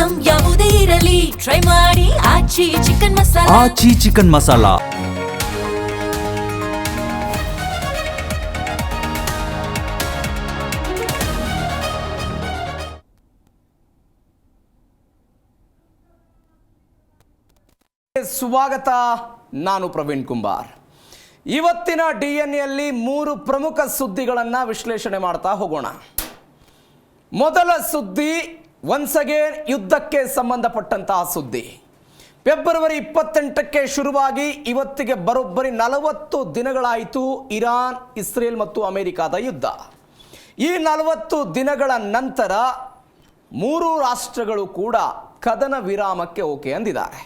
Item ಯಾವುದೇ ಇರಲಿ try ಮಾಡಿ ಆಚಿ ಚಿಕನ್ ಮಸಾಲಾ. ಆಚಿ ಚಿಕನ್ ಮಸಾಲಾ. ಸ್ವಾಗತ. ನಾನು ಪ್ರವೀಣ್ ಕುಂಬಾರ್. ಇವತ್ತಿನ DNA ಮೂರು ಪ್ರಮುಖ ಸುದ್ದಿಗಳನ್ನು ವಿಶ್ಲೇಷಣೆ ಮಾಡ್ತಾ ಹೋಗೋಣ. ಮೊದಲ ಸುದ್ದಿ ಒನ್ಸ್ ಅಗೇನ್ ಯುದ್ಧಕ್ಕೆ ಸಂಬಂಧಪಟ್ಟಂತಹ ಸುದ್ದಿ. ಫೆಬ್ರವರಿ 28ಕ್ಕೆ ಶುರುವಾಗಿ ಇವತ್ತಿಗೆ ಬರೋಬ್ಬರಿ 40 ದಿನಗಳಾಯಿತು ಇರಾನ್, ಇಸ್ರೇಲ್ ಮತ್ತು ಅಮೆರಿಕಾದ ಯುದ್ಧ. ಈ 40 ದಿನಗಳ ನಂತರ ಮೂರು ರಾಷ್ಟ್ರಗಳು ಕೂಡ ಕದನ ವಿರಾಮಕ್ಕೆ ಓಕೆ ಅಂದಿದ್ದಾರೆ.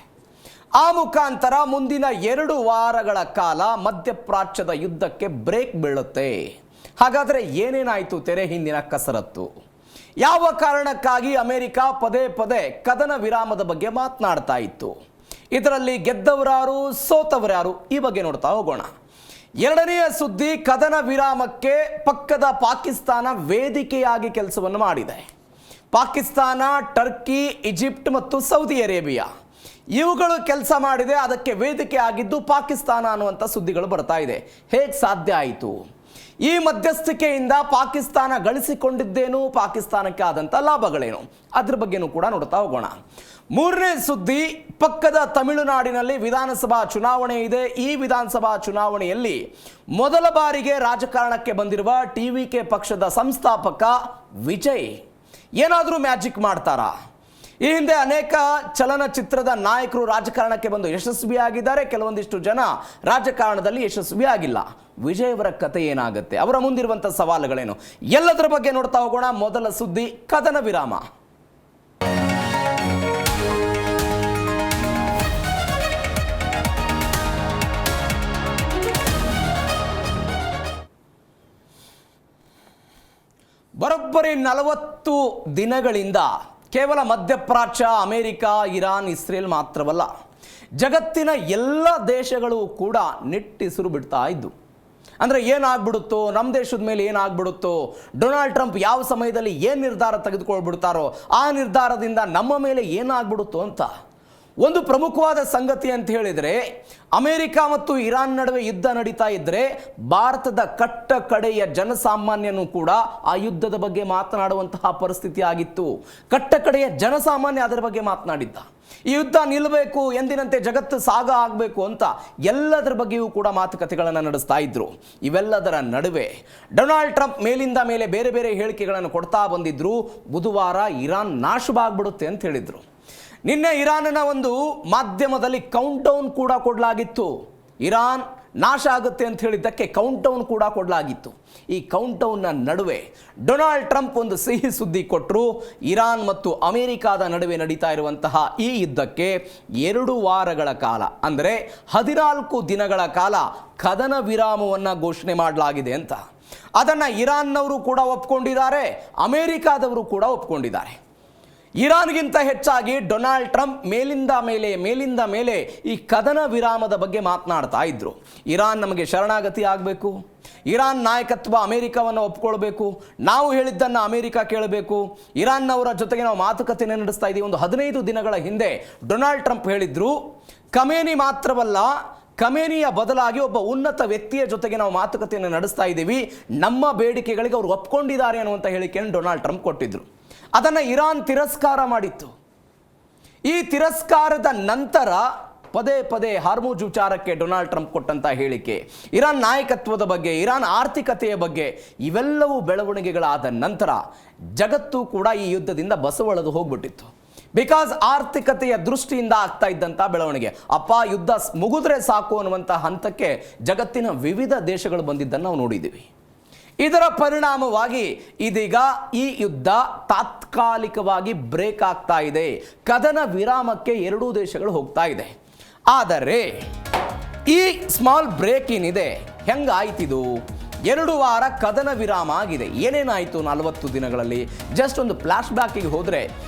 ಆ ಮುಖಾಂತರ ಮುಂದಿನ 2 ವಾರಗಳ ಕಾಲ ಮಧ್ಯಪ್ರಾಚ್ಯದ ಯುದ್ಧಕ್ಕೆ ಬ್ರೇಕ್ ಬೀಳುತ್ತೆ. ಹಾಗಾದರೆ ಏನೇನಾಯಿತು ತೆರೆ ಹಿಂದಿನ ಕಸರತ್ತು? ಯಾವ ಕಾರಣಕ್ಕಾಗಿ ಅಮೆರಿಕ ಪದೇ ಪದೇ ಕದನ ವಿರಾಮದ ಬಗ್ಗೆ ಮಾತನಾಡ್ತಾ ಇತ್ತು? ಇದರಲ್ಲಿ ಗೆದ್ದವರಾರು, ಸೋತವರಾರು? ಈ ಬಗ್ಗೆ ನೋಡ್ತಾ ಹೋಗೋಣ. ಎರಡನೆಯ ಸುದ್ದಿ, ಕದನ ವಿರಾಮಕ್ಕೆ ಪಕ್ಕದ ಪಾಕಿಸ್ತಾನ ವೇದಿಕೆಯಾಗಿ ಕೆಲಸವನ್ನು ಮಾಡಿದೆ. ಪಾಕಿಸ್ತಾನ, ಟರ್ಕಿ, ಈಜಿಪ್ಟ್ ಮತ್ತು ಸೌದಿ ಅರೇಬಿಯಾ ಇವುಗಳು ಕೆಲಸ ಮಾಡಿದೆ. ಅದಕ್ಕೆ ವೇದಿಕೆ ಆಗಿದ್ದು ಪಾಕಿಸ್ತಾನ ಅನ್ನುವಂಥ ಸುದ್ದಿಗಳು ಬರ್ತಾ ಇದೆ. ಹೇಗೆ ಸಾಧ್ಯ ಆಯಿತು? ಈ ಮಧ್ಯಸ್ಥಿಕೆಯಿಂದ ಪಾಕಿಸ್ತಾನ ಗಳಿಸಿಕೊಂಡಿದ್ದೇನು, ಪಾಕಿಸ್ತಾನಕ್ಕೆ ಆದಂಥ ಲಾಭಗಳೇನು, ಅದ್ರ ಬಗ್ಗೆನೂ ಕೂಡ ನೋಡ್ತಾ ಹೋಗೋಣ. ಮೂರನೇ ಸುದ್ದಿ, ಪಕ್ಕದ ತಮಿಳುನಾಡಿನಲ್ಲಿ ವಿಧಾನಸಭಾ ಚುನಾವಣೆ ಇದೆ. ಈ ವಿಧಾನಸಭಾ ಚುನಾವಣೆಯಲ್ಲಿ ಮೊದಲ ಬಾರಿಗೆ ರಾಜಕಾರಣಕ್ಕೆ ಬಂದಿರುವ TVK ಪಕ್ಷದ ಸಂಸ್ಥಾಪಕ ವಿಜಯ್ ಏನಾದರೂ ಮ್ಯಾಜಿಕ್ ಮಾಡ್ತಾರಾ? ಈ ಹಿಂದೆ ಅನೇಕ ಚಲನಚಿತ್ರದ ನಾಯಕರು ರಾಜಕಾರಣಕ್ಕೆ ಬಂದು ಯಶಸ್ವಿಯಾಗಿದ್ದಾರೆ. ಕೆಲವೊಂದಿಷ್ಟು ಜನ ರಾಜಕಾರಣದಲ್ಲಿ ಯಶಸ್ವಿ ಆಗಿಲ್ಲ. ವಿಜಯ್ ಅವರ ಕತೆ ಏನಾಗುತ್ತೆ? ಅವರ ಮುಂದಿರುವಂಥ ಸವಾಲುಗಳೇನು? ಎಲ್ಲದರ ಬಗ್ಗೆ ನೋಡ್ತಾ ಹೋಗೋಣ. ಮೊದಲ ಸುದ್ದಿ, ಕದನ ವಿರಾಮ. ಬರೋಬ್ಬರಿ 40 ದಿನಗಳಿಂದ ಕೇವಲ ಮಧ್ಯಪ್ರಾಚ್ಯ, ಅಮೆರಿಕ, ಇರಾನ್, ಇಸ್ರೇಲ್ ಮಾತ್ರವಲ್ಲ, ಜಗತ್ತಿನ ಎಲ್ಲ ದೇಶಗಳು ಕೂಡ ನಿಟ್ಟಿಸಿರು ಬಿಡ್ತಾ ಇದ್ದು. ಅಂದರೆ ಏನಾಗ್ಬಿಡುತ್ತೋ, ನಮ್ಮ ದೇಶದ ಮೇಲೆ ಏನಾಗ್ಬಿಡುತ್ತೋ, ಡೊನಾಲ್ಡ್ ಟ್ರಂಪ್ ಯಾವ ಸಮಯದಲ್ಲಿ ಏನು ನಿರ್ಧಾರ ತೆಗೆದುಕೊಳ್ಬಿಡ್ತಾರೋ ಆ ನಿರ್ಧಾರದಿಂದ ನಮ್ಮ ಮೇಲೆ ಏನಾಗ್ಬಿಡುತ್ತೋ ಅಂತ. ಒಂದು ಪ್ರಮುಖವಾದ ಸಂಗತಿ ಅಂತ ಹೇಳಿದರೆ, ಅಮೆರಿಕ ಮತ್ತು ಇರಾನ್ ನಡುವೆ ಯುದ್ಧ ನಡೀತಾ ಇದ್ದರೆ ಭಾರತದ ಕಟ್ಟ ಕಡೆಯ ಜನಸಾಮಾನ್ಯನೂ ಕೂಡ ಆ ಯುದ್ಧದ ಬಗ್ಗೆ ಮಾತನಾಡುವಂತಹ ಪರಿಸ್ಥಿತಿ ಆಗಿತ್ತು. ಕಟ್ಟ ಕಡೆಯ ಜನಸಾಮಾನ್ಯ ಅದರ ಬಗ್ಗೆ ಮಾತನಾಡಿದ್ದ. ಈ ಯುದ್ಧ ನಿಲ್ಲಬೇಕು, ಎಂದಿನಂತೆ ಜಗತ್ತು ಸಾಗ ಆಗಬೇಕು ಅಂತ ಎಲ್ಲದರ ಬಗ್ಗೆಯೂ ಕೂಡ ಮಾತುಕತೆಗಳನ್ನು ನಡೆಸ್ತಾ ಇದ್ರು. ಇವೆಲ್ಲದರ ನಡುವೆ ಡೊನಾಲ್ಡ್ ಟ್ರಂಪ್ ಮೇಲಿಂದ ಮೇಲೆ ಬೇರೆ ಬೇರೆ ಹೇಳಿಕೆಗಳನ್ನು ಕೊಡ್ತಾ ಬಂದಿದ್ರು. ಬುಧವಾರ ಇರಾನ್ ನಾಶವಾಗ್ಬಿಡುತ್ತೆ ಅಂತ ಹೇಳಿದ್ರು. ನಿನ್ನೆ ಇರಾನ್ನ ಒಂದು ಮಾಧ್ಯಮದಲ್ಲಿ ಕೌಂಟ್ ಡೌನ್ ಕೂಡ ಕೊಡಲಾಗಿತ್ತು. ಇರಾನ್ ನಾಶ ಆಗುತ್ತೆ ಅಂತ ಹೇಳಿದ್ದಕ್ಕೆ ಕೌಂಟ್ ಡೌನ್ ಕೂಡ ಕೊಡಲಾಗಿತ್ತು. ಈ ಕೌಂಟ್ ಡೌನ್ನ ನಡುವೆ ಡೊನಾಲ್ಡ್ ಟ್ರಂಪ್ ಒಂದು ಸಿಹಿ ಸುದ್ದಿ ಕೊಟ್ಟರು. ಇರಾನ್ ಮತ್ತು ಅಮೆರಿಕಾದ ನಡುವೆ ನಡೀತಾ ಇರುವಂತಹ ಈ ಯುದ್ಧಕ್ಕೆ 2 ವಾರಗಳ ಕಾಲ, ಅಂದರೆ 14 ದಿನಗಳ ಕಾಲ ಕದನ ವಿರಾಮವನ್ನು ಘೋಷಣೆ ಮಾಡಲಾಗಿದೆ ಅಂತ. ಅದನ್ನು ಇರಾನ್ನವರು ಕೂಡ ಒಪ್ಕೊಂಡಿದ್ದಾರೆ, ಅಮೆರಿಕಾದವರು ಕೂಡ ಒಪ್ಕೊಂಡಿದ್ದಾರೆ. ಇರಾನ್ಗಿಂತ ಹೆಚ್ಚಾಗಿ ಡೊನಾಲ್ಡ್ ಟ್ರಂಪ್ ಮೇಲಿಂದ ಮೇಲೆ ಈ ಕದನ ವಿರಾಮದ ಬಗ್ಗೆ ಮಾತನಾಡ್ತಾ ಇದ್ರು. ಇರಾನ್ ನಮಗೆ ಶರಣಾಗತಿ ಆಗಬೇಕು, ಇರಾನ್ ನಾಯಕತ್ವ ಅಮೆರಿಕವನ್ನು ಒಪ್ಕೊಳ್ಬೇಕು, ನಾವು ಹೇಳಿದ್ದನ್ನು ಅಮೆರಿಕ ಕೇಳಬೇಕು, ಇರಾನ್ನವರ ಜೊತೆಗೆ ನಾವು ಮಾತುಕತೆಯನ್ನು ನಡೆಸ್ತಾ ಇದ್ದೀವಿ. ಒಂದು 15 ದಿನಗಳ ಹಿಂದೆ ಡೊನಾಲ್ಡ್ ಟ್ರಂಪ್ ಹೇಳಿದ್ರು, ಖಮೇನಿ ಮಾತ್ರವಲ್ಲ, ಖಮೇನಿಯ ಬದಲಾಗಿ ಒಬ್ಬ ಉನ್ನತ ವ್ಯಕ್ತಿಯ ಜೊತೆಗೆ ನಾವು ಮಾತುಕತೆಯನ್ನು ನಡೆಸ್ತಾ ಇದ್ದೀವಿ, ನಮ್ಮ ಬೇಡಿಕೆಗಳಿಗೆ ಅವರು ಒಪ್ಕೊಂಡಿದ್ದಾರೆ ಅನ್ನುವಂಥ ಹೇಳಿಕೆಯನ್ನು ಡೊನಾಲ್ಡ್ ಟ್ರಂಪ್ ಕೊಟ್ಟಿದ್ರು. ಅದನ್ನು ಇರಾನ್ ತಿರಸ್ಕಾರ ಮಾಡಿತ್ತು. ಈ ತಿರಸ್ಕಾರದ ನಂತರ ಪದೇ ಪದೇ ಹಾರ್ಮುಜ್ ವಿಚಾರಕ್ಕೆ ಡೊನಾಲ್ಡ್ ಟ್ರಂಪ್ ಕೊಟ್ಟಂತ ಹೇಳಿಕೆ, ಇರಾನ್ ನಾಯಕತ್ವದ ಬಗ್ಗೆ, ಇರಾನ್ ಆರ್ಥಿಕತೆಯ ಬಗ್ಗೆ, ಇವೆಲ್ಲವೂ ಬೆಳವಣಿಗೆಗಳಾದ ನಂತರ ಜಗತ್ತು ಕೂಡ ಈ ಯುದ್ಧದಿಂದ ಬಸವಳೆದು ಹೋಗ್ಬಿಟ್ಟಿತ್ತು. ಬಿಕಾಸ್ ಆರ್ಥಿಕತೆಯ ದೃಷ್ಟಿಯಿಂದ ಆಗ್ತಾ ಇದ್ದಂಥ ಬೆಳವಣಿಗೆ, ಅಪ್ಪ ಯುದ್ಧ ಮುಗಿದ್ರೆ ಸಾಕು ಅನ್ನುವಂಥ ಹಂತಕ್ಕೆ ಜಗತ್ತಿನ ವಿವಿಧ ದೇಶಗಳು ಬಂದಿದ್ದನ್ನು ನಾವು ನೋಡಿದ್ದೀವಿ. ಇದರ ಪರಿಣಾಮವಾಗಿ ಇದೀಗ ಈ ಯುದ್ಧ ತಾತ್ಕಾಲಿಕವಾಗಿ ಬ್ರೇಕ್ ಆಗ್ತಾ ಇದೆ. ಕದನ ವಿರಾಮಕ್ಕೆ 2 ದೇಶಗಳು ಹೋಗ್ತಾ ಇದೆ. ಆದರೆ ಈ ಸ್ಮಾಲ್ ಬ್ರೇಕ್ ಏನಿದೆ, ಹೆಂಗಾಯ್ತಿದು? 2 ವಾರ ಕದನ ವಿರಾಮ ಆಗಿದೆ. ಏನೇನಾಯಿತು 40 ದಿನಗಳಲ್ಲಿ? ಜಸ್ಟ್ ಒಂದು ಫ್ಲಾಶ್ ಬ್ಯಾಕಿಗೆ ಹೋದರೆ,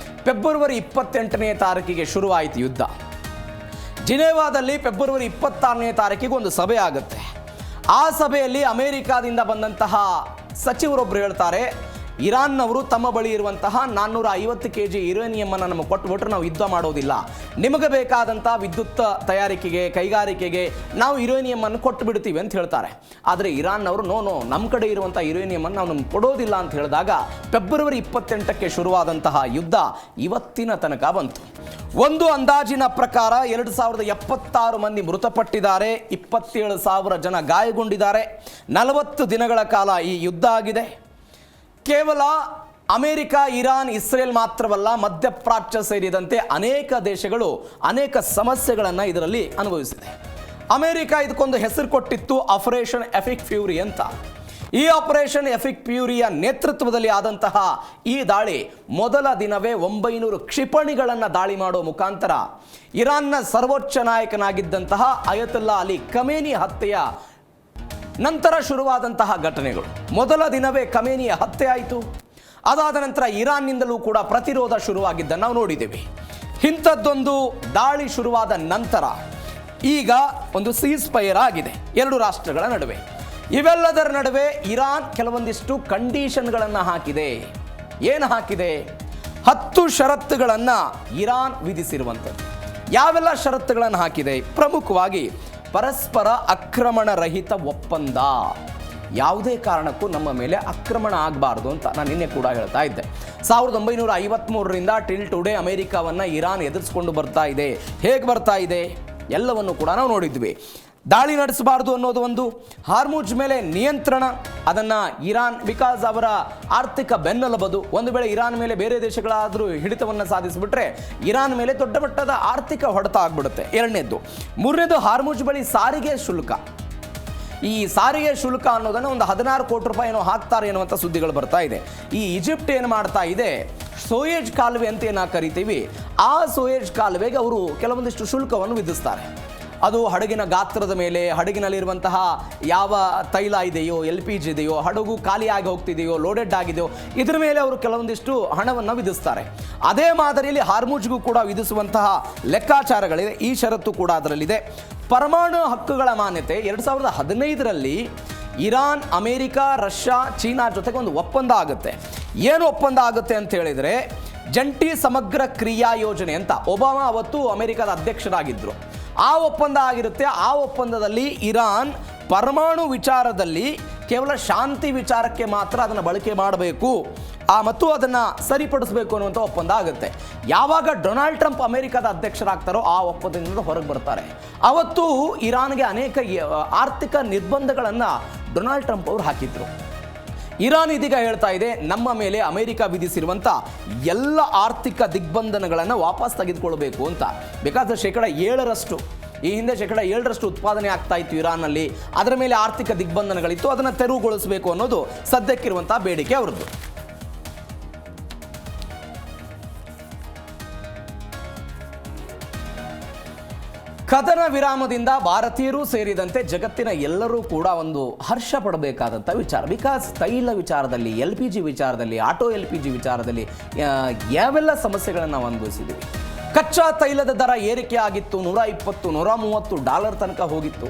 ಫೆಬ್ರವರಿ 28ನೇ ತಾರೀಕಿಗೆ ಶುರುವಾಯಿತು ಯುದ್ಧ. ಜಿನೇವಾದಲ್ಲಿ ಫೆಬ್ರವರಿ 26ನೇ ತಾರೀಕಿಗೆ ಒಂದು ಸಭೆ ಆಗುತ್ತೆ. ಆ ಸಭೆಯಲ್ಲಿ ಅಮೆರಿಕಾದಿಂದ ಬಂದಂತಹ ಸಚಿವರೊಬ್ಬರು ಹೇಳ್ತಾರೆ, ಇರಾನ್ನವರು ತಮ್ಮ ಬಳಿ ಇರುವಂತಹ 450 kg ಯುರೇನಿಯಮನ್ನು ನಮಗೆ ಕೊಟ್ಟುಬಿಟ್ರೆ ನಾವು ಯುದ್ಧ ಮಾಡೋದಿಲ್ಲ, ನಿಮಗೆ ಬೇಕಾದಂಥ ವಿದ್ಯುತ್ ತಯಾರಿಕೆಗೆ ಕೈಗಾರಿಕೆಗೆ ನಾವು ಯುರೇನಿಯಮನ್ನು ಕೊಟ್ಟು ಬಿಡ್ತೀವಿ ಅಂತ ಹೇಳ್ತಾರೆ. ಆದರೆ ಇರಾನ್ನವರು ನೋ ನಮ್ಮ ಕಡೆ ಇರುವಂಥ ಯುರೇನಿಯಮನ್ನು ನಾವು ನಮ್ಗೆ ಕೊಡೋದಿಲ್ಲ ಅಂತ ಹೇಳಿದಾಗ ಫೆಬ್ರವರಿ 28ಕ್ಕೆ ಶುರುವಾದಂತಹ ಯುದ್ಧ ಇವತ್ತಿನ ತನಕ ಬಂತು. ಒಂದು ಅಂದಾಜಿನ ಪ್ರಕಾರ 2076 ಮಂದಿ ಮೃತಪಟ್ಟಿದ್ದಾರೆ, 27,000 ಜನ ಗಾಯಗೊಂಡಿದ್ದಾರೆ. 40 ದಿನಗಳ ಕಾಲ ಈ ಯುದ್ಧ ಆಗಿದೆ. ಕೇವಲ ಅಮೆರಿಕ, ಇರಾನ್, ಇಸ್ರೇಲ್ ಮಾತ್ರವಲ್ಲ, ಮಧ್ಯಪ್ರಾಚ್ಯ ಸೇರಿದಂತೆ ಅನೇಕ ದೇಶಗಳು ಅನೇಕ ಸಮಸ್ಯೆಗಳನ್ನು ಇದರಲ್ಲಿ ಅನುಭವಿಸಿದೆ. ಅಮೆರಿಕ ಇದಕ್ಕೊಂದು ಹೆಸರು ಕೊಟ್ಟಿತ್ತು, ಆಪರೇಷನ್ ಎಪಿಕ್ ಫ್ಯೂರಿ ಅಂತ. ಈ ಆಪರೇಷನ್ ಎಪಿಕ್ ಫ್ಯೂರಿಯ ನೇತೃತ್ವದಲ್ಲಿ ಆದಂತಹ ಈ ದಾಳಿ ಮೊದಲ ದಿನವೇ 900 ಕ್ಷಿಪಣಿಗಳನ್ನು ದಾಳಿ ಮಾಡುವ ಮುಖಾಂತರ ಇರಾನ್ನ ಸರ್ವೋಚ್ಚ ನಾಯಕನಾಗಿದ್ದಂತಹ ಅಯತುಲ್ಲಾ ಅಲಿ ಖಮೇನಿ ಹತ್ಯೆಯ ನಂತರ ಶುರುವಾದಂತಹ ಘಟನೆಗಳು. ಮೊದಲ ದಿನವೇ ಖಮೇನಿಯ ಹತ್ಯೆ ಆಯಿತು. ಅದಾದ ನಂತರ ಇರಾನ್ನಿಂದಲೂ ಕೂಡ ಪ್ರತಿರೋಧ ಶುರುವಾಗಿದ್ದ ನಾವು ನೋಡಿದ್ದೇವೆ. ಇಂಥದ್ದೊಂದು ದಾಳಿ ಶುರುವಾದ ನಂತರ ಈಗ ಒಂದು ಸೀಸ್ ಫೈರ್ ಆಗಿದೆ ಎರಡು ರಾಷ್ಟ್ರಗಳ ನಡುವೆ. ಇವೆಲ್ಲದರ ನಡುವೆ ಇರಾನ್ ಕೆಲವೊಂದಿಷ್ಟು ಕಂಡೀಷನ್ಗಳನ್ನು ಹಾಕಿದೆ. ಏನು ಹಾಕಿದೆ? 10 ಷರತ್ತುಗಳನ್ನು ಇರಾನ್ ವಿಧಿಸಿರುವಂಥದ್ದು. ಯಾವೆಲ್ಲ ಷರತ್ತುಗಳನ್ನು ಹಾಕಿದೆ? ಪ್ರಮುಖವಾಗಿ ಪರಸ್ಪರ ಆಕ್ರಮಣ ರಹಿತ ಒಪ್ಪಂದ. ಯಾವುದೇ ಕಾರಣಕ್ಕೂ ನಮ್ಮ ಮೇಲೆ ಆಕ್ರಮಣ ಆಗಬಾರ್ದು ಅಂತ ನಾನು ನಿನ್ನೆ ಕೂಡ ಹೇಳ್ತಾ ಇದ್ದೆ. 1953ರಿಂದ ಟಿಲ್ ಟುಡೇ ಅಮೆರಿಕವನ್ನು ಇರಾನ್ ಎದುರಿಸ್ಕೊಂಡು ಬರ್ತಾ ಇದೆ. ಹೇಗೆ ಬರ್ತಾ ಇದೆ ಎಲ್ಲವನ್ನು ಕೂಡ ನಾವು ನೋಡಿದ್ವಿ. ದಾಳಿ ನಡೆಸಬಾರ್ದು ಅನ್ನೋದು ಒಂದು, ಹಾರ್ಮುಜ್ ಮೇಲೆ ನಿಯಂತ್ರಣ, ಅದನ್ನು ಇರಾನ್ ಬಿಕಾಸ್ ಅವರ ಆರ್ಥಿಕ ಬೆನ್ನೆಲುಬದು. ಒಂದು ವೇಳೆ ಇರಾನ್ ಮೇಲೆ ಬೇರೆ ದೇಶಗಳಾದರೂ ಹಿಡಿತವನ್ನು ಸಾಧಿಸಿಬಿಟ್ರೆ ಇರಾನ್ ಮೇಲೆ ದೊಡ್ಡ ಮಟ್ಟದ ಆರ್ಥಿಕ ಹೊಡೆತ ಆಗ್ಬಿಡುತ್ತೆ. ಎರಡನೇದು. ಮೂರನೇದು, ಹಾರ್ಮುಜ್ ಬಳಿ ಸಾರಿಗೆ ಶುಲ್ಕ. ಈ ಸಾರಿಗೆ ಶುಲ್ಕ ಅನ್ನೋದನ್ನು ಒಂದು 16 ಕೋಟಿ ರೂಪಾಯಿ ಏನೋ ಹಾಕ್ತಾರೆ ಎನ್ನುವಂಥ ಸುದ್ದಿಗಳು ಬರ್ತಾ ಇದೆ. ಈ ಈಜಿಪ್ಟ್ ಏನು ಮಾಡ್ತಾ ಇದೆ, ಸೋಯೇಜ್ ಕಾಲುವೆ ಅಂತ ಏನು ಕರಿತೀವಿ, ಆ ಸೋಯೇಜ್ ಕಾಲುವೆಗೆ ಅವರು ಕೆಲವೊಂದಿಷ್ಟು ಶುಲ್ಕವನ್ನು ವಿಧಿಸ್ತಾರೆ. ಅದು ಹಡಗಿನ ಗಾತ್ರದ ಮೇಲೆ, ಹಡಗಿನಲ್ಲಿರುವಂತಹ ಯಾವ ತೈಲ ಇದೆಯೋ, LPG ಇದೆಯೋ, ಹಡಗು ಖಾಲಿಯಾಗಿ ಹೋಗ್ತಿದೆಯೋ, ಲೋಡೆಡ್ ಆಗಿದೆಯೋ, ಇದ್ರ ಮೇಲೆ ಅವರು ಕೆಲವೊಂದಿಷ್ಟು ಹಣವನ್ನು ವಿಧಿಸ್ತಾರೆ. ಅದೇ ಮಾದರಿಯಲ್ಲಿ ಹಾರ್ಮುಜ್ಗೂ ಕೂಡ ವಿಧಿಸುವಂತಹ ಲೆಕ್ಕಾಚಾರಗಳಿವೆ. ಈ ಷರತ್ತು ಕೂಡ ಅದರಲ್ಲಿದೆ. ಪರಮಾಣು ಹಕ್ಕುಗಳ ಮಾನ್ಯತೆ 2015ರಲ್ಲಿ ಇರಾನ್, ಅಮೆರಿಕ, ರಷ್ಯಾ, ಚೀನಾ ಜೊತೆಗೆ ಒಂದು ಒಪ್ಪಂದ ಆಗುತ್ತೆ. ಏನು ಒಪ್ಪಂದ ಆಗುತ್ತೆ ಅಂತ ಹೇಳಿದರೆ ಜಂಟಿ ಸಮಗ್ರ ಕ್ರಿಯಾ ಯೋಜನೆ ಅಂತ. ಒಬಾಮಾ ಅವತ್ತು ಅಮೆರಿಕದ ಅಧ್ಯಕ್ಷರಾಗಿದ್ದರು. ಆ ಒಪ್ಪಂದ ಆಗಿರುತ್ತೆ. ಆ ಒಪ್ಪಂದದಲ್ಲಿ ಇರಾನ್ ಪರಮಾಣು ವಿಚಾರದಲ್ಲಿ ಕೇವಲ ಶಾಂತಿ ವಿಚಾರಕ್ಕೆ ಮಾತ್ರ ಅದನ್ನು ಬಳಕೆ ಮಾಡಬೇಕು ಮತ್ತು ಅದನ್ನು ಸರಿಪಡಿಸಬೇಕು ಅನ್ನುವಂಥ ಒಪ್ಪಂದ ಆಗುತ್ತೆ. ಯಾವಾಗ ಡೊನಾಲ್ಡ್ ಟ್ರಂಪ್ ಅಮೆರಿಕದ ಅಧ್ಯಕ್ಷರಾಗ್ತಾರೋ ಆ ಒಪ್ಪಂದದಿಂದ ಹೊರಗೆ ಬರ್ತಾರೆ. ಅವತ್ತು ಇರಾನ್ಗೆ ಅನೇಕ ಆರ್ಥಿಕ ನಿರ್ಬಂಧಗಳನ್ನು ಡೊನಾಲ್ಡ್ ಟ್ರಂಪ್ ಅವರು ಹಾಕಿದ್ರು. ಇರಾನ್ ಇದೀಗ ಹೇಳ್ತಾ ಇದೆ, ನಮ್ಮ ಮೇಲೆ ಅಮೆರಿಕ ವಿಧಿಸಿರುವಂಥ ಎಲ್ಲ ಆರ್ಥಿಕ ದಿಗ್ಬಂಧನಗಳನ್ನು ವಾಪಸ್ ತೆಗೆದುಕೊಳ್ಬೇಕು ಅಂತ. ಬೇಕಾದ್ರೆ 7%, ಈ ಹಿಂದೆ 7% ಉತ್ಪಾದನೆ ಆಗ್ತಾ ಇತ್ತು ಇರಾನ್ನಲ್ಲಿ, ಅದರ ಮೇಲೆ ಆರ್ಥಿಕ ದಿಗ್ಬಂಧನಗಳಿತ್ತು, ಅದನ್ನು ತೆರವುಗೊಳಿಸಬೇಕು ಅನ್ನೋದು ಸದ್ಯಕ್ಕಿರುವಂಥ ಬೇಡಿಕೆ ಅವರದ್ದು. ಕದನ ವಿರಾಮದಿಂದ ಭಾರತೀಯರು ಸೇರಿದಂತೆ ಜಗತ್ತಿನ ಎಲ್ಲರೂ ಕೂಡ ಒಂದು ಹರ್ಷ ಪಡಬೇಕಾದಂಥ ವಿಚಾರ. ಬಿಕಾಸ್ ತೈಲ ವಿಚಾರದಲ್ಲಿ, LPG ವಿಚಾರದಲ್ಲಿ, ಆಟೋ LPG ವಿಚಾರದಲ್ಲಿ ಯಾವೆಲ್ಲ ಸಮಸ್ಯೆಗಳನ್ನು ನಾವು ಅನುಭವಿಸಿದ್ದೀವಿ. ಕಚ್ಚಾ ತೈಲದ ದರ ಏರಿಕೆ ಆಗಿತ್ತು. $120-130 ತನಕ ಹೋಗಿತ್ತು.